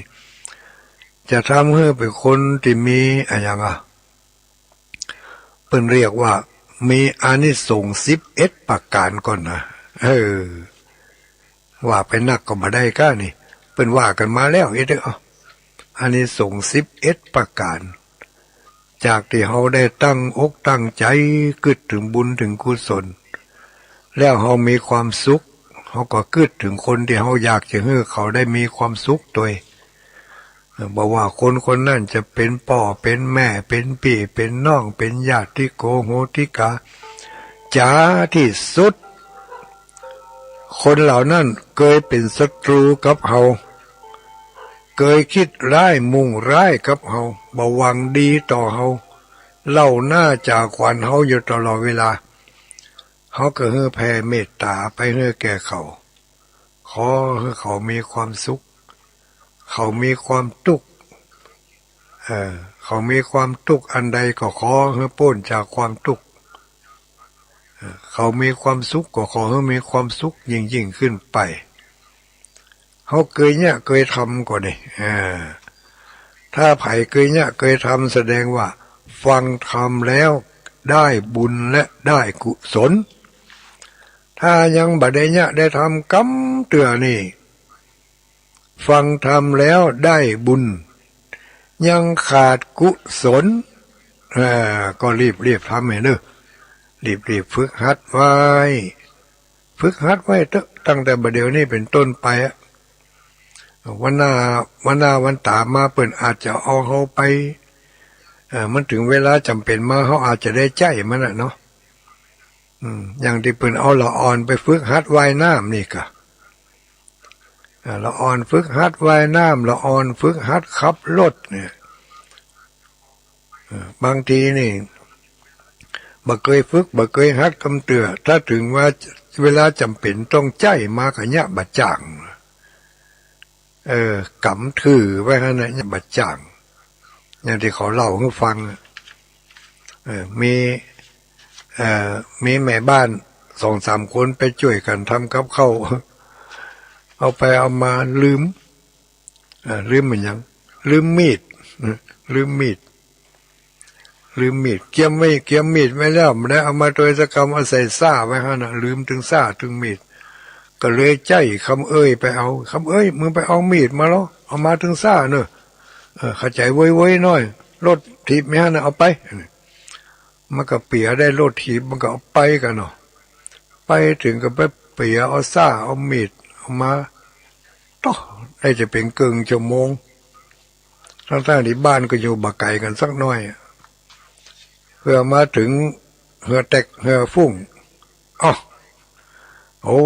จะทำให้เป็นคนที่มีอะไรอย่างเป็นเรียกว่ามีอานิสงส์11ประการก่อนนะว่าไปนักก็มาได้ก้านี่เป็นว่ากันมาแล้วเด้ออานิสงส์11ประการจากที่เขาได้ตั้งอกตั้งใจกึดถึงบุญถึงกุศลแล้วเขามีความสุขเขาก็กึดถึงคนที่เขาอยากจะให้เขาได้มีความสุขตัวบอกว่าคนคนนั้นจะเป็นพ่อเป็นแม่เป็นพี่เป็นน้องเป็นญาติโกโหติกาจ๋าที่สุดคนเหล่านั้นเคยเป็นศัตรูกับเขาเคยคิดร้ายมุ่งร้ายกับเขาบ่หวังดีต่อเขาเล่าหน้าจากขวัญเขาอยู่ตลอดเวลาเขาก็ให้แผ่เมตตาไปให้แก่เขาขอให้เขามีความสุขเขามีความทุกข์เขามีความทุกข์อันใดก็ขอให้พ้นจากความทุกข์เขามีความสุขก็ขอให้มีความสุขยิ่งขึ้นไปเขาเคยทำก็ได้ถ้าไผ่เคยทำแสดงว่าฟังธรรมแล้วได้บุญและได้กุศลถ้ายังบ่ได้ทำกำเตือนี่ฟังธรรมแล้วได้บุญยังขาดกุศลก็รีบทำให้เนอะรีบฝึกหัดไว้ตั้งแต่บัดเดี๋ยวนี้เป็นต้นไปวันหน้าวันตามมาเปิ่นอาจจะเอาเขาไปมันถึงเวลาจำเป็นมาเขาอาจจะได้ใจมันน่ะเนาะอย่างที่เปิ่นเอาละอ่อนไปฝึกหัดว่ายน้ำนี่ก็ละอ่อนฝึกหัดว่ายน้ำละอ่อนฝึกหัดขับรถเนี่ยบางทีนี่บ่เคยฝึกบ่เคยหัดคำเตือถ้าถึงว่าเวลาจำเป็นต้องใจมาก็ยะบะจ่างกำถือไว้ขนาดนี้บะจ่างอย่างที่เขาเล่าให้ฟังมีแม่บ้าน2-3 คนไปช่วยกันทำกับข้าวเอาไปเอามาลืมมันยังลืมมีดเกี่ยมมีดไว้แล้วมันได้เอามาโดยสกรรมเอาใส่ซ่าไว้ฮะนะลืมถึงซ่าถึงมีดก็เลยใจคำเอ้ยไปเอาคำเอ้ยมึงไปเอามีดมาแล้วเอามาถึงซ่าเนอะเข้าใจไว้หน่อยรถถีบไม่ฮะนะเอาไปมันก็เปียได้รถถีบมันก็เอาไปกันเนาะไปถึงก็ไปเปียเอาซ่าเอามีดเอามาต่อได้จะเป็นเกินชั่วโมงทั้งที่บ้านก็อยู่บักไก่กันสักหน่อยเพื่อมาถึงเหือแตกเหือฟุ้งโอ้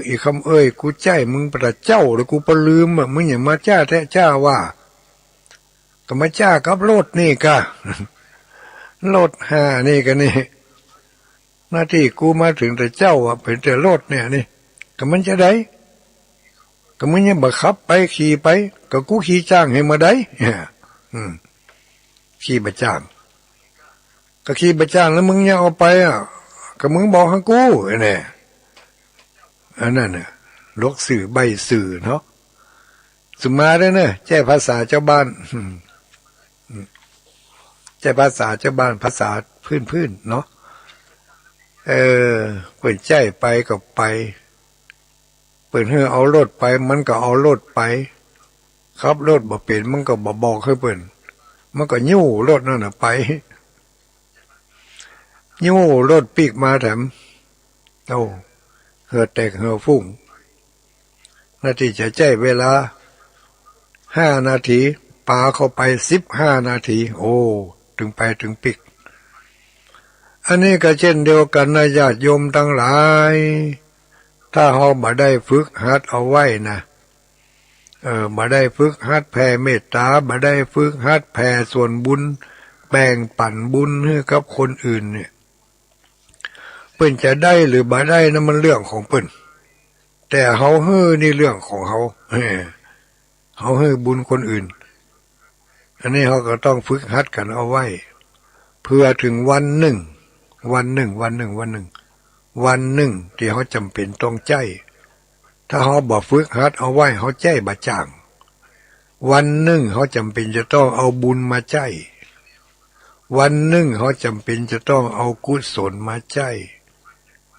อีคำเอ้ยกูใจมึงประเจ้าหรือกูประลืมมึงอย่ามาจ้าแท้จ้าว่าก็มาจ้ากับรถนี่กะรถนี่กันนี่หน้าที่กูมาถึงแต่เจ้าเป็นแต่รถเนี่ยนี่ก็มันจะได้ก็มึงยังบังคับไปขี่ไปก็กูขี่จ้างให้มาได้ขี่มาจ้างก็ขี่มาจ้างแล้วมึงยังเอาไปก็มึงบอกให้กูเนี่ยอันนั้นน่ะลกสื่อใบสื่อเนาะสุมาได้เนอะแจ้ภาษาเจ้าบ้านแจ้ภาษาเจ้าบ้านภาษาพื้นเนาะเปิดใจไปก็ไปเปิดให้เอารถไปมันก็เอารถไปขับรถบ่เป็นมันก็บ่บอกให้เปิ่นมันก็ยิ้วรถนั่นน่ะไปยิ้วรถปีกมาแถมเหือแตกเหือฟุ้งนาทีจะใจเวลา5 นาทีปาเข้าไป15 นาทีถึงไปถึงปิกอันนี้ก็เช่นเดียวกันนะญาติโยมทั้งหลายถ้าเราบ่ได้ฝึกหัดเอาไว้นะบ่ได้ฝึกหัดแผ่เมตตาบ่ได้ฝึกหัดแผ่ส่วนบุญแบ่งปันบุญให้กับคนอื่นเนี่ย เปิ้นจะได้หรือบ่ได้นั่นมันเรื่องของเปิ้นแต่เฮาเฮ้อนี่เรื่องของเฮาเฮาเฮ้อบุญคนอื่นอันนี้เฮาก็ต้องฝึกหัดกันเอาไว้เพื่อถึงวันหนึ่งที่เฮาจำเป็นต้องใจถ้าเฮาบ่ฝึกหัดเอาไว้เฮาใจบ่จ้างวันหนึ่งเฮาจำเป็นจะต้องเอาบุญมาใจวันหนึ่งเฮาจำเป็นจะต้องเอากุศลมาใจ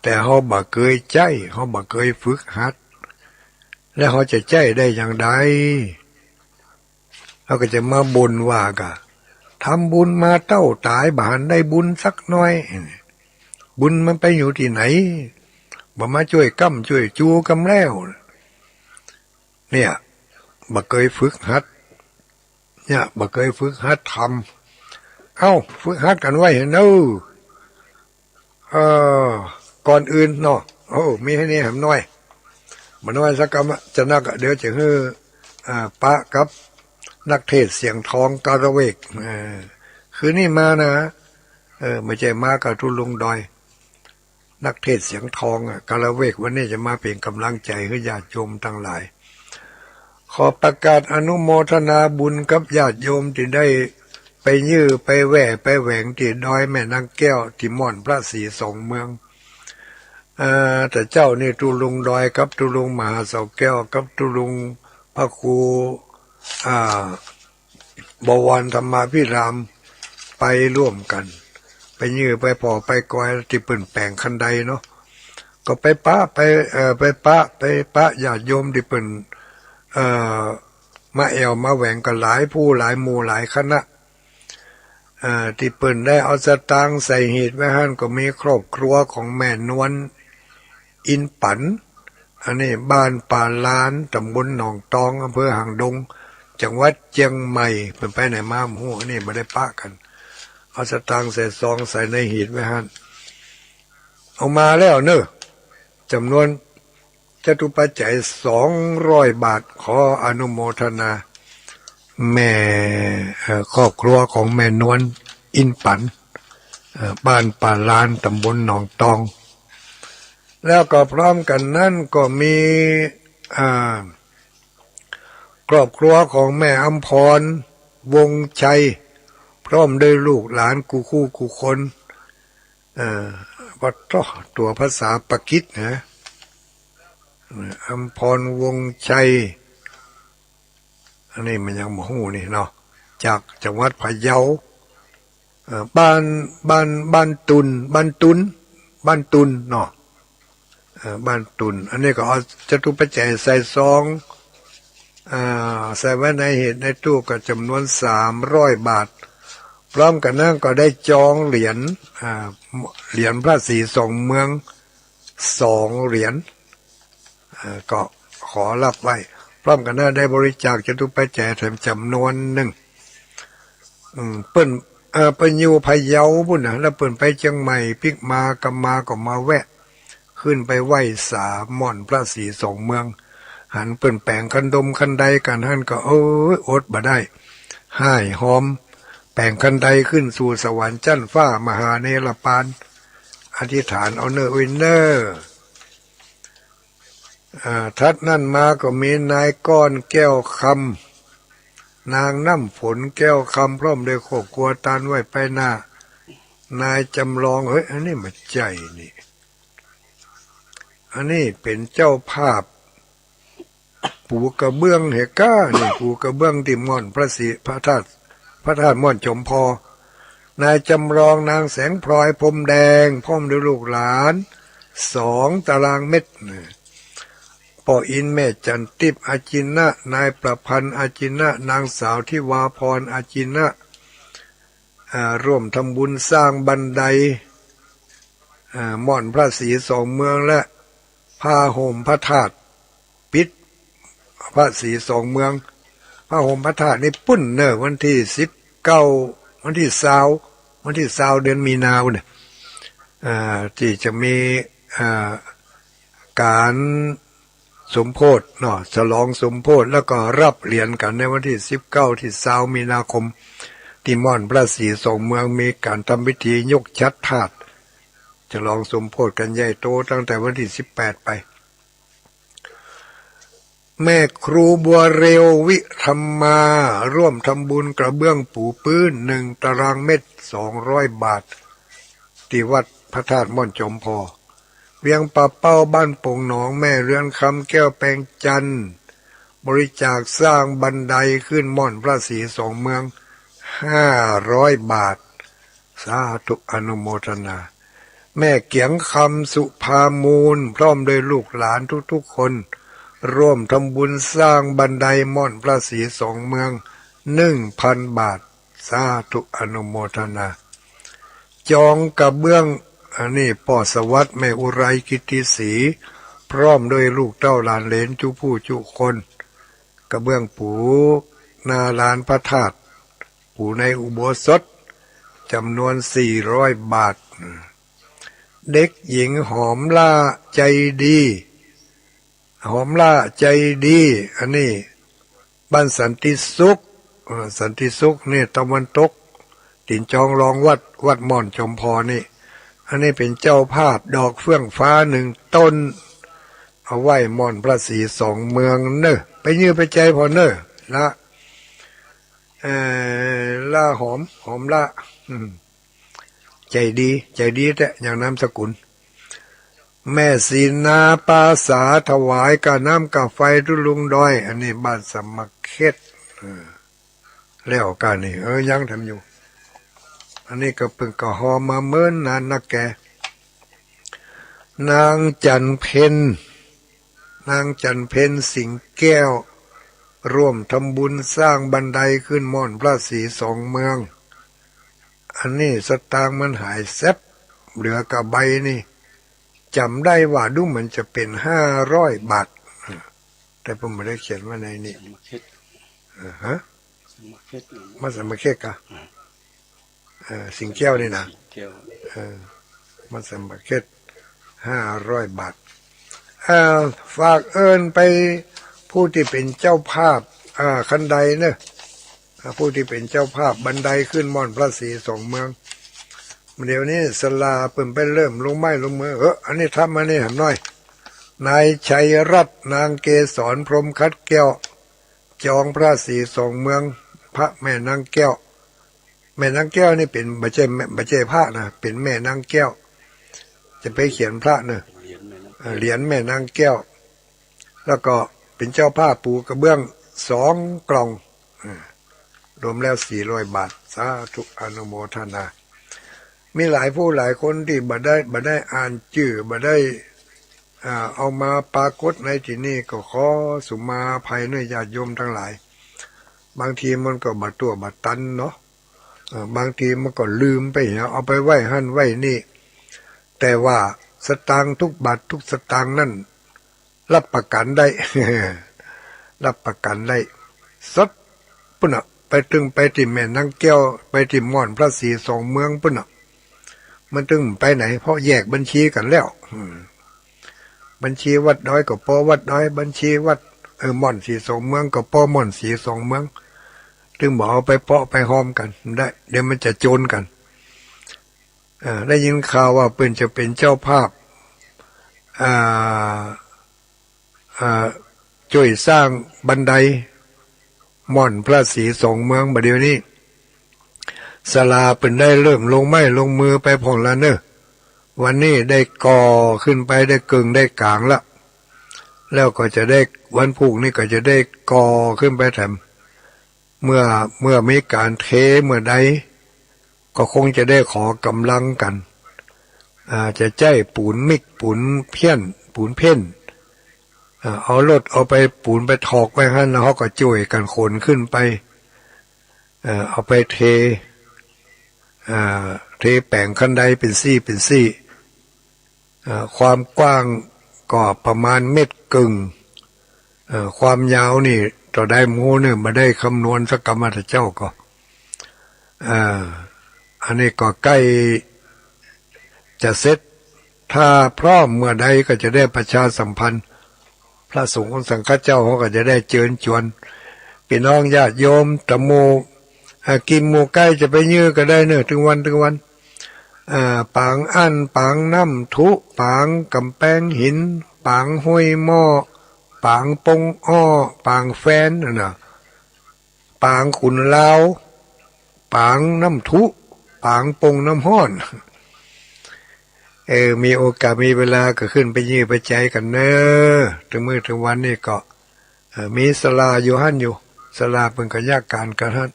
แต่เฮาบ่เคยใจเฮาบ่เคยฝึกหัดแล้วเฮาจะใจได้อย่างใดเฮาก็จะมาบ่นว่ากะทำบุญมาเต้าตายบ่ทันได้บุญสักน้อยบุญมันไปอยู่ที่ไหนบ่มาช่วยก้ำช่วยจูกำแล้วเนี่ยบ่เคยฝึกหัดเนี่ยบ่เคยฝึกหัดทำฝึกหัดกันไว้เห็นเด้อก่อนอื่นเนาะมีให้นี่หำน้อยบ่น้อยสักกำจะนักเดี๋ยวจะฮื้อปะกับนักเทศเสียงทองกาละเวกคือนี่มานะไม่ใช่มากับทุลุงดอยนักเทศเสียงทองกาละเวกวันนี้จะมาเป็นกำลังใจให้ญาติโยมทั้งหลายขอประกาศอนุโมทนาบุญกับญาติโยมที่ได้ไปยื้อไปแหว่ไปแหวงที่ดอยแม่นางแก้วที่ม่อนพระศรีสองเมืองแต่เจ้านี่ทุลุงดอยกับทุลุงมหาเสาแก้วกับทุลุงพระครูบวรธรรมาภิรามไปร่วมกันไปยื้อไปพอไปกอยที่เปิ่นแปลงคันใดเนาะก็ไปปะญาติโยมที่เปิ่นมาแอวมาแหวงกันหลายผู้หลายหมู่หลายคณะที่เปิ่นได้เอาสตางค์ใส่หีบไว้หั่นก็มีครอบครัวของแม่นวลอินปันอันนี้บ้านป่าลานตำบลหนองตองอำเภอหางดงจังหวัดเชียงใหม่เพิ่นไปไหนมาฮู้อันนี้บ่ได้ปะกันเอาสตางค์ใส่ซองใส่ในหีบไว้หั่นเอามาแล้วเนอะจำนวนจตุปัจจัย200 บาทขออนุโมทนาแม่ครอบครัวของแม่นวลอินปันบ้านป่าลานตำบลหนองตองแล้วก็พร้อมกันนั้นก็มีครอบครัวของแม่อำพรวงชัยพร้อมด้วยลูกหลานกูคนวัดตัวภาษาปากีสนะอำพรวงชัยอันนี้มันยังบ่ฮู้นี่เนาะจากจังหวัดพะเยาบ้านตุนเนาะบ้านตุนอันนี้ก็เอาจตุปัจจัยใส่ซองใส่ไว้ในเหตุในตู้ก็จำนวน300 บาทพร้อมกันนั้นก็ได้จองเหรียญพระศรีสองเมือง2 เหรียญก็ขอรับไว้พร้อมกันนั้นได้บริจาคจตุปัจจัยเต็มจำนวนหนึ่งเปิ้นอยู่พะเยาพุ่นน่ะแล้วเปิ้นไปเชียงใหม่พิกมากำมาก็มาแวะขึ้นไปไหว้ม่อนพระศรีสองเมืองหันเปิ้นแปลงคันดมคันใดกันหั่นก็อดบ่ได้ห้ายหอมแปลงคันใดขึ้นสู่สวรรค์จั้นฟ้ามหาเนรปานอธิษฐานเอาเนอวินเนอร์ทัดนั่นมาก็มีนายก้อนแก้วคำนางน้ำฝนแก้วคำพร้อมด้วยครอบครัวตานไว้ไปหน้านายจำลองอันนี้มันใจนี่อันนี้เป็นเจ้าภาพปูกระเบื้องเหก้านี่ปูกระเบื้องที่ม่อนพระธาตุม่อนจมพอนายจำลองนางแสงพลอยพรมแดงพร้อมด้วยลูกหลาน2 ตารางเมตรพ่ออินแม่จันทิพย์อาจินะนายประพันธ์อาจินะนางสาวทิวาพรอาจินะร่วมทำบุญสร้างบันไดม่อนพระศรีสองเมืองและผ้าห่มพระธาตุปิดพระศรีสองเมืองผ้าห่มพระธาตุนี่ปุ้นเนอะวันที่19วันที่20เดือนมีนาคมเนี่ยที่จะมีการสมโพธิเนาะฉลองสมโพธิแล้วก็รับเหรียญกันในวันที่19ที่20มีนาคมที่ม่อนพระศรีสองเมืองมีการทำพิธียกชัดธาตุฉ จะลองสมโพธิกันใหญ่โตตั้งแต่วันที่18ไปแม่ครูบัวเร็ววิธรรมาร่วมทำบุญกระเบื้องปูพื้น1 ตารางเมตร200 บาทที่วัดพระธาตุม่อนจอมพอเวียงป่าเป้าบ้านโป่งหนองแม่เรือนคำแก้วแปลงจันทร์บริจาคสร้างบันไดขึ้นม่อนพระศรีสองเมือง500 บาทสาธุอนุโมทนาแม่เกียงคำสุภามูลพร้อมด้วยลูกหลานทุกๆคนร่วมทำบุญสร้างบันไดม่อนพระศรีสองเมือง1,000 บาทสาธุอนุโมทนาจองกระเบื้องอันนี้ป่อสวัสดิ์แม่อุไรกิติศรีพร้อมด้วยลูกเต้าหลานเหลนจุผู้จุคนกระเบื้องปูนาลานพระธาตุปูในอุโบสถจำนวน400 บาทเด็กหญิงหอมล่าใจดีหอมล่าใจดีอันนี้บ้านสันติสุขสันติสุขนี่ตะวันตกติ่นจองรองวัดม่อนจอมพอนี่อันนี้เป็นเจ้าภาพดอกเฟื่องฟ้า1 ต้นเอาไว้ม่อนพระศรีสองเมืองเนอะไปยื้อไปใจพอเนอะละหอมละใจดีแต่อย่างน้ำสกุลแม่ศีนาปาสาถวายกาน้ำกาไฟทุลุงดอยอันนี้บ้านสมัครเขตแล้วกันนี่ยังทำอยู่อันนี้ก็เพิ่งก็หอมาเมินนานนักแกนางจันเพ็ญสิงแก้วร่วมทำบุญสร้างบันไดขึ้นม่อนพระศรีสองเมืองอันนี้สตางค์มันหายแซบเหลือกระใบนี่จำได้ว่าดูเหมือนจะเป็น500 บาทแต่ผมไม่ได้เขียนว่าในนี้ฮะมาสมัครเขตกะสิงแก้วนี่นะมาสมัครเขต500 บาทฝากเอิญไปผู้ที่เป็นเจ้าภาพคันใดเนอะผู้ที่เป็นเจ้าภาพบันไดขึ้นม่อนพระศรีสองเมืองเดี๋ยวนี้สลาเปิ่นไปเริ่มลงไม้ลงมืออันนี้ทำมานี่หันหน่อยนายชัยรัตน์นางเกศรพรหมคัดแก้วจองพระศรีสองเมืองพระแม่นางแก้วแม่นางแก้วนี่เป็นบัจเจพระนะเป็นแม่นางแก้วจะไปเขียนพระเนอะเหรียญแม่นางแก้วแล้วก็เป็นเจ้าผ้าปูกระเบื้อง2 กล่องรวมแล้ว400 บาทสาธุอนุโมทนามีหลายผู้หลายคนที่บ่ได้อ่านชื่อบ่ได้เอามาปรากฏในที่นี้ก็ขอสุมาภัยด้วยญาติโยมทั้งหลายบางทีมันก็บัดตัวบัดตันเนาะบางทีมันก็ลืมไปเอาไปไว้หั่นไว้นี่แต่ว่าสตางค์ทุกบาททุกสตางค์นั่นรับประกันได้ รับประกันได้สดปุ่นอ่ะไปถึงไปที่แม่นางแก้วไปที่ม่อนพระศรีสองเมืองปุ่นอ่ะมันถึงไปไหนเพราะแยกบัญชีกันแล้วบัญชีวัดน้อยก็ปอวัดน้อยบัญชีวัดม่อนศรีสองเมืองก็ปอม่อนศรีสองเมืองถึงบอกเอาไปเปาะไปหอมกันได้เดี๋ยวมันจะโจรกันได้ยินข่าวว่าเปิ้นจะเป็นเจ้าภาพช่วยสร้างบันไดม่อนพระศรีสองเมืองบัดเดี๋ยวนี้ศาลาเปิ้นได้เริ่มลงไม้ลงมือไปพองละเนอะวันนี้ได้ก่อขึ้นไปได้กึ่งได้กลางแล้วก็จะได้วันพุธนี้ก็จะได้ก่อขึ้นไปแถมเมื่อมีการเทเมื่อใดก็คงจะได้ขอกำลังกันจะใจปูนมิกปูนเพี้ยนปูนเพ่นเอารถเอาไปปูนไปถอกไว้ให้แล้วเขาก็จ่วยกันขนขึ้นไปเอาไปเทแป่งคันใดเป็นซี่ความกว้างก็ประมาณเม็ดกึ่งความยาวนี่ต่อได้หมูเนี่ยมาได้คำนวณสักกรรมฐานเจ้าก็อันนี้ก็ใกล้จะเสร็จถ้าพร้อมเมื่อใดก็จะได้ประชาสัมพันธ์พระสงฆ์สังฆเจ้าเขาก็จะได้เชิญชวนพี่น้องญาติโยมตะโมกินหมูใกล้จะไปยื้อก็ได้เนอะถึงวัน ปางอั้นปางน้ำทุปางกำแพงหินปางห้วยหม้อปางปงอ้อปางแฟนน่ะปางขุนลาวปางน้ำทุปางปงน้ำห้อนมีโอกาสมีเวลาก็ขึ้นไปยื้อไปใจกันเนอะถึงมื้อถึงวันนี้ก็มีศาลาอยู่หั่นอยู่ศาลาเพิ่นก็ยากการกันหั่น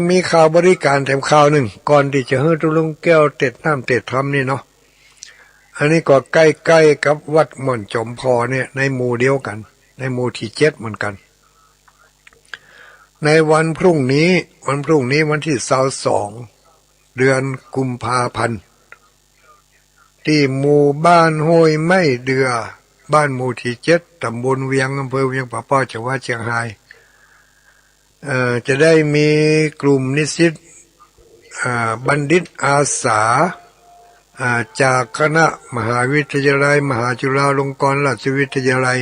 มีข่าวบริการแถมข่าวหนึ่งก่อนที่จะให้ตุลุงแก้วเต็ดน้ำเต็ดทำนี่เนาะอันนี้ก็ใกล้ๆกับวัดหม่อนจอมพอเนี่ยในหมู่เดียวกันในหมู่ที่7เหมือนกันในวันพรุ่งนี้วันที่22เดือนกุมภาพันธ์ที่หมู่บ้านห้วยไม้เดือบ้านหมู่ที่7ตำบลเวียงอำเภอเวียงป่าป้อจังหวัดเชียงรายจะได้มีกลุ่มนิสิตบัณฑิตอาสาจากคณะมหาวิทยาลัยมหาจุฬาลงกรณราชวิทยาลัย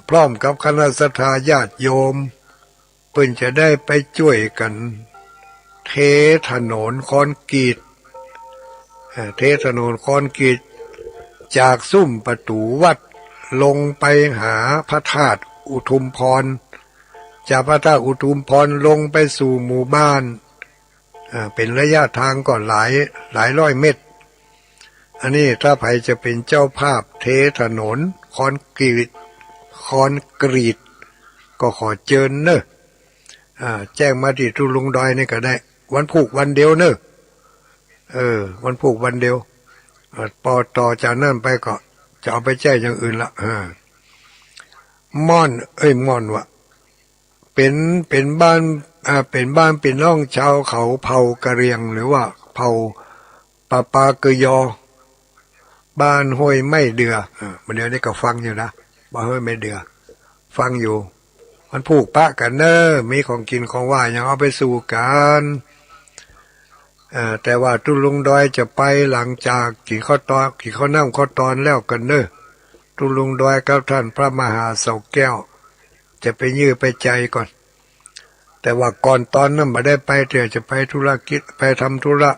พร้อมกับคณะศรัทธาญาติโยมเพิ่นจะได้ไปช่วยกันเทถนนคอนกรีตจากซุ้มประตูวัดลงไปหาพระธาตุอุทุมพรจากพระธาตุอุทุมพรลงไปสู่หมู่บ้านเป็นระยะทางก็หลายร้อยเมตรอันนี้ถ้าใครจะเป็นเจ้าภาพเทถนนคอนกรีตก็ขอเชิญเนอะแจ้งมาที่ทุลุงดอยนี่ก็ได้วันผูกวันเดียวเนอะวันผูกวันเดียวพอต่อจากนั้นไปก็จะเอาไปแจ้งอย่างอื่นละม่อนวะเป็นบ้านเป็นน้องชาวเขาเผ่ากะเหรี่ยงหรือว่าเผ่าปาเกยอบ้านห้วยไม้เดือมันเดี๋ยวนี้ก็ฟังอยู่นะบ้านห้วยไม้เดือฟังอยู่มันผูกปะกันเนอะมีของกินของว่ายังเอาไปสู่กันแต่ว่าตุลุงดอยจะไปหลังจากกินข้าวน้ำข้าวตอนแล้วกันเนอะตุลุงดอยกับท่านพระมหาเสาแก้วจะไปยื้อไปใจก่อนแต่ว่าก่อนตอนนั้นไม่ได้ไปเดี๋ยวจะไปธุรกิจไปทำธุระ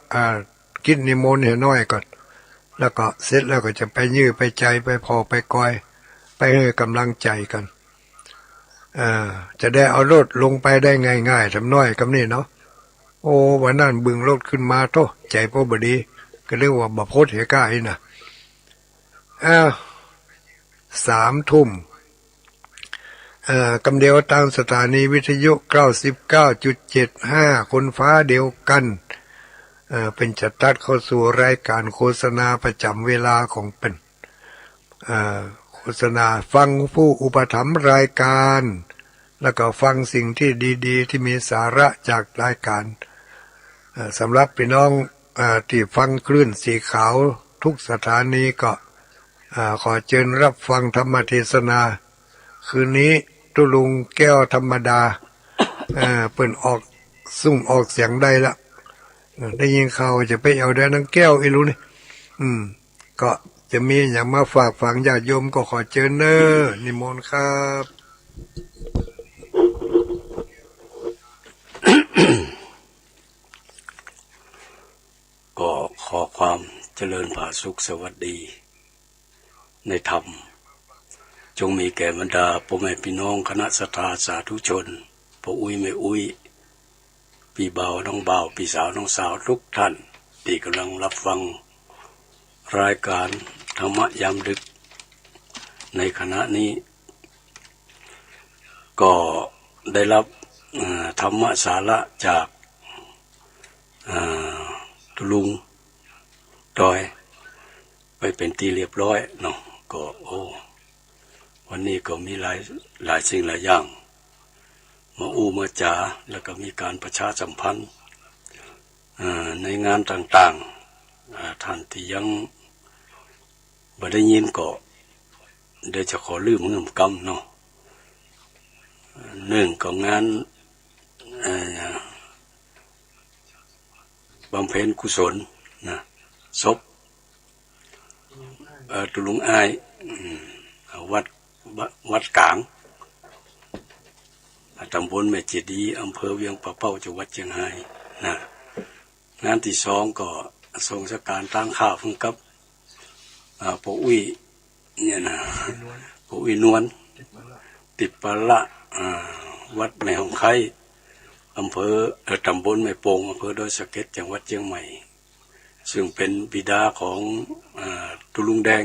กิจนิมนต์ให้น้อยก่อนแล้วก็เสร็จแล้วก็จะไปยื้อไปใจไปพอไปกอยไปให้กำลังใจกันจะได้เอารถลงไปได้ง่ายๆทำน้อยกับนี่เนาะโอ้วันนั้นบึงรถขึ้นมาโตใจพ่อบดีก็เรียกว่าบะโพดเหก้าอีน่ะ3 ทุ่มกำเดียวตามสถานีวิทยุ 99.75 คนฟ้าเดียวกันเป็นจัดตัดเข้าสู่รายการโฆษณาประจำเวลาของเป็นโฆษณาฟังผู้อุปถัมภ์รายการแล้วก็ฟังสิ่งที่ดีๆที่มีสาระจากรายการสำหรับพี่น้องที่ฟังคลื่นสีขาวทุกสถานีก็ขอเชิญรับฟังธรรมเทศนาคืนนี้ตุลุงแก้วธรรมดาเปิ่นออกเสียงได้ละได้ยินข่าวจะไปเอาได้นังแก้วไอ้รู้นี่ก็จะมีอย่างมาฝากฝังญาติโยมก็ขอเชิญเนอนิมนต์ครับ ก็ขอความเจริญผาสุขสวัสดีในธรรมจงมีแก่บรรดาพ่อแม่พี่น้องคณะศรัทธาสาธุชนพ่ออุ้ยแม่อุ้ยพี่บ่าวน้องบ่าวพี่สาวน้องสาวทุกท่านที่กำลังรับฟังรายการธรรมะยามดึกในขณะนี้ก็ได้รับธรรมะสาระจากตุลุงดอยไปเป็นที่เรียบร้อยเนาะก็วันนี้ก็มีหลายสิ่งหลายอย่างมามาจ๋าแล้วก็มีการประชาสัมพันธ์ในงานต่างๆท่านที่ยังบ่ได้ยินก็เดี๋ยวจะขอลืมเงื่อนกำเนาะ1ก็งานบำเพ็ญกุศลนะศพตุลุงอ้ายวัดกลางตำบลแม่เจดีย์อำเภอเวียงป่าเป้าจังหวัดเชียงรายนะ งานที่สองก็ทรงราชการตั้งข้าวพุ่งกับปู่อุ้ยเนี่ยนะปู่อุ้ยนวลติดปละวัดแม่หงไข่อำเภอตำบลแม่โป่งอำเภอดอยสะเก็ดจังหวัดเชียงใหม่ซึ่งเป็นบิดาของตุลุงแดง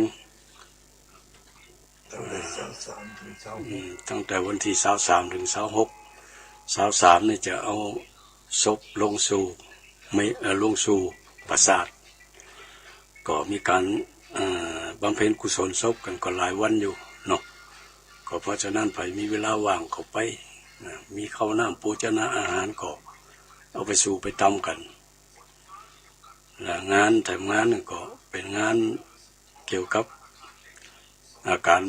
ตั้งแต่วันที่23 ถึง 26นี่จะเอาศพลงสู่ลงสู่ปราสาทก็มีการบำเพ็ญกุศลศพกันก็หลายวันอยู่เนาะก็เพราะฉะนั้นไปมีเวลาว่างก็ไปมีข้าวน้ำปูจนะอาหารก็เอาไปสู่ไปตำกันงานแต่งานก็เป็นงานเกี่ยวกับการ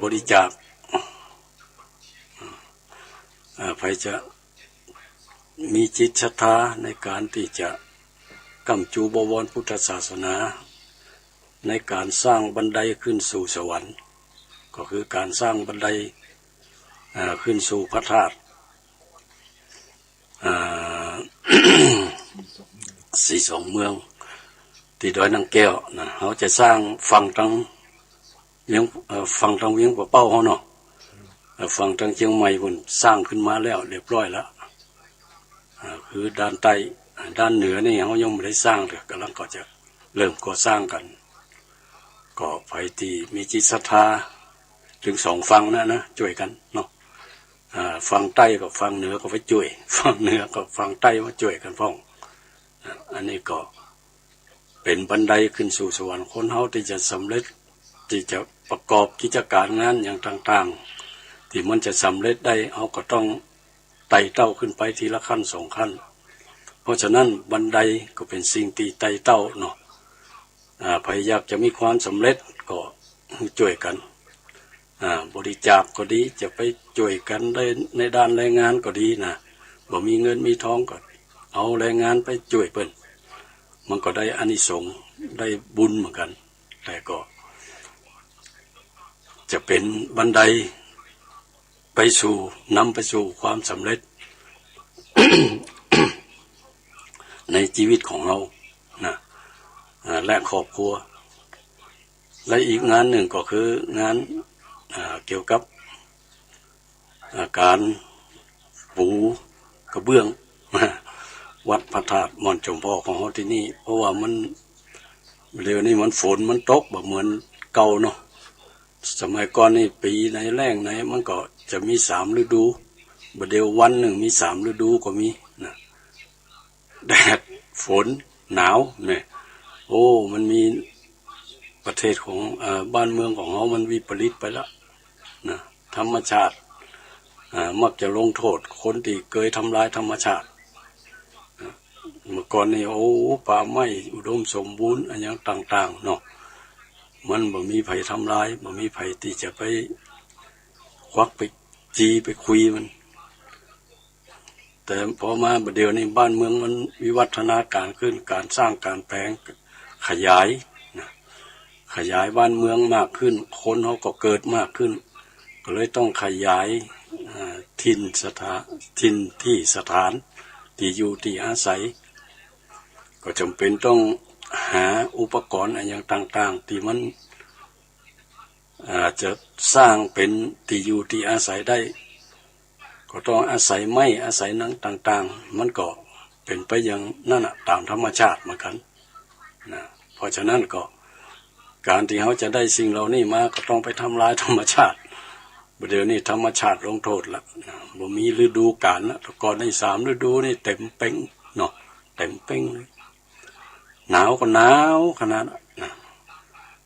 บริจาคใครจะมีจิตศรัทธาในการที่จะกำจูบวรพุทธศาสนาในการสร้างบันไดขึ้นสู่สวรรค์ก็คือการสร้างบันไดขึ้นสู่พระธาตุสีสองเมืองที่ดอยนางแก้วนะเขาจะสร้างฝั่งทางเวียงป่าเป้าเขาเนาะฝั่งทางเชียงใหม่พุ่นสร้างขึ้นมาแล้วเรียบร้อยแล้วคือด้านใต้ด้านเหนือนี่เขายังไม่ได้สร้างเลยกำลังก็จะเริ่มก่อสร้างกันก็ไปที่มีจิตศรัทธาถึง2 ฝั่งนะช่วยกันเนาะฝั่งใต้กับฝั่งเหนือก็ไปช่วยฝั่งเหนือกับฝั่งใต้มาช่วยกันพ้องอันนี้ก็เป็นบันไดขึ้นสู่สวรรค์คนเฮาที่จะสำเร็จที่จะประกอบกิจการงานอย่างต่างๆที่มันจะสำเร็จได้เฮาก็ต้องไต่เต้าขึ้นไปทีละขั้น2 ขั้นเพราะฉะนั้นบันไดก็เป็นสิ่งที่ไต่เต้าเนาะพยายามจะมีความสำเร็จก็ช่วยกันบริจาคก็ดีจะไปช่วยกันได้ในด้านแรงงานก็ดีนะบ่มีเงินมีทองก็เอาแรงงานไปช่วยเพิ่นมันก็ได้อานิสงส์ได้บุญเหมือนกันแต่ก็จะเป็นบันไดไปสู่นำไปสู่ความสำเร็จ ในชีวิตของเรานะและครอบครัวและอีกงานหนึ่งก็คืองานเกี่ยวกับการปูกระเบื้องวัดพระธาตุม่อนจมพอของเราที่นี่เพราะว่ามันเร็วนี้มันฝนมันตกแบบเหมือนเก่าเนาะสมัยก่อนนี่ปีไหนแล้งไหนมันก็จะมี3 ฤดูบัดเดียววันหนึ่งมี3 ฤดูก็มีนะแดดฝนหนาวเนี่ยโอ้มันมีประเทศของบ้านเมืองของเรามันวิปริตไปแล้วนะธรรมชาติมักจะลงโทษคนที่เคยทำลายธรรมชาติเมื่อก่อนนี่โอ้ป่าไม้อุดมสมบูรณ์อันอย่างต่างๆเนาะมันบ่มีไผทำลายบ่มีไผที่จะไปควักไปจีไปคุยมันแต่พอมาบัดเดียวนี้บ้านเมืองมันวิวัฒนาการขึ้นการสร้างการแปลงขยายนะขยายบ้านเมืองมากขึ้นคนเขาก็เกิดมากขึ้นก็เลยต้องขยายถิ่นที่สถานที่อยู่ที่อาศัยก็จำเป็นต้องหาอุปกรณ์อะไรอย่างต่างๆที่มันจะสร้างเป็นที่อยู่ที่อาศัยได้ก็ต้องอาศัยไม้อาศัยนังต่างๆมันก็เป็นไปอย่างนั่นน่ะตามธรรมชาติเหมือนกันนะเพราะฉะนั้นก็การที่เขาจะได้สิ่งเหล่านี้มาก็ต้องไปทำลายธรรมชาติเดี๋ยวนี้ธรรมชาติลงโทษละบ่มีฤดูกาลละแต่ก่อนใน3 ฤดูนี่เต็มเป้งเนาะเต็มเป้งเลยหนาวก็หนาวขนาดนะ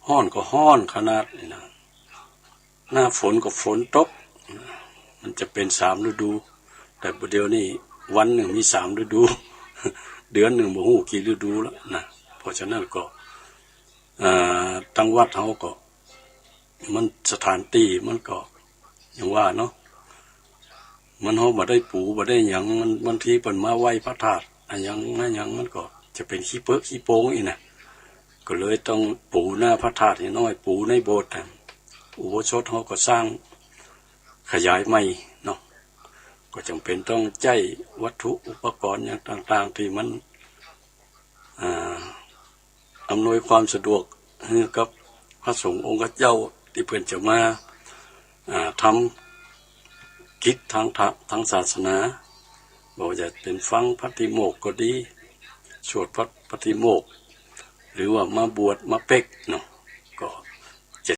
ร้อนก็ร้อนขนาดนะหน้าฝนก็ฝนตกมันจะเป็น3 ฤดูแต่เดี๋ยวนี้วันหนึ่งมี3 ฤดู เดือนหนึ่งบ่ฮู้กี่ฤดูแล้วนะเพราะฉะนั้นก็ตั้งวัดเขาก็มันสถานที่มันก็อย่างว่าเนาะมันเขาบ่ได้ปูบ่ได้หยังมันบางทีเปิ่นมาไหว้พระธาตุอันหยังมันก็จะเป็นขี้เปอะขี้โป่งอีกนะก็เลยต้องปูหน้าพระธาตุให้น้อยปูในโบสถ์อุโบสถเขาก็สร้างขยายใหม่เนาะ ก็จำเป็นต้องใจวัตถุอุปกรณ์อย่างต่างๆที่มันอำนวยความสะดวกให้กับพระสงฆ์องค์เจ้าที่เพื่อนจะมาทำกิจทางศาสนาบอกจะเป็นฟังปฏิโมกข์ก็ดีสวดปฏิโมกข์หรือว่ามาบวชมาเป๊กเนาะ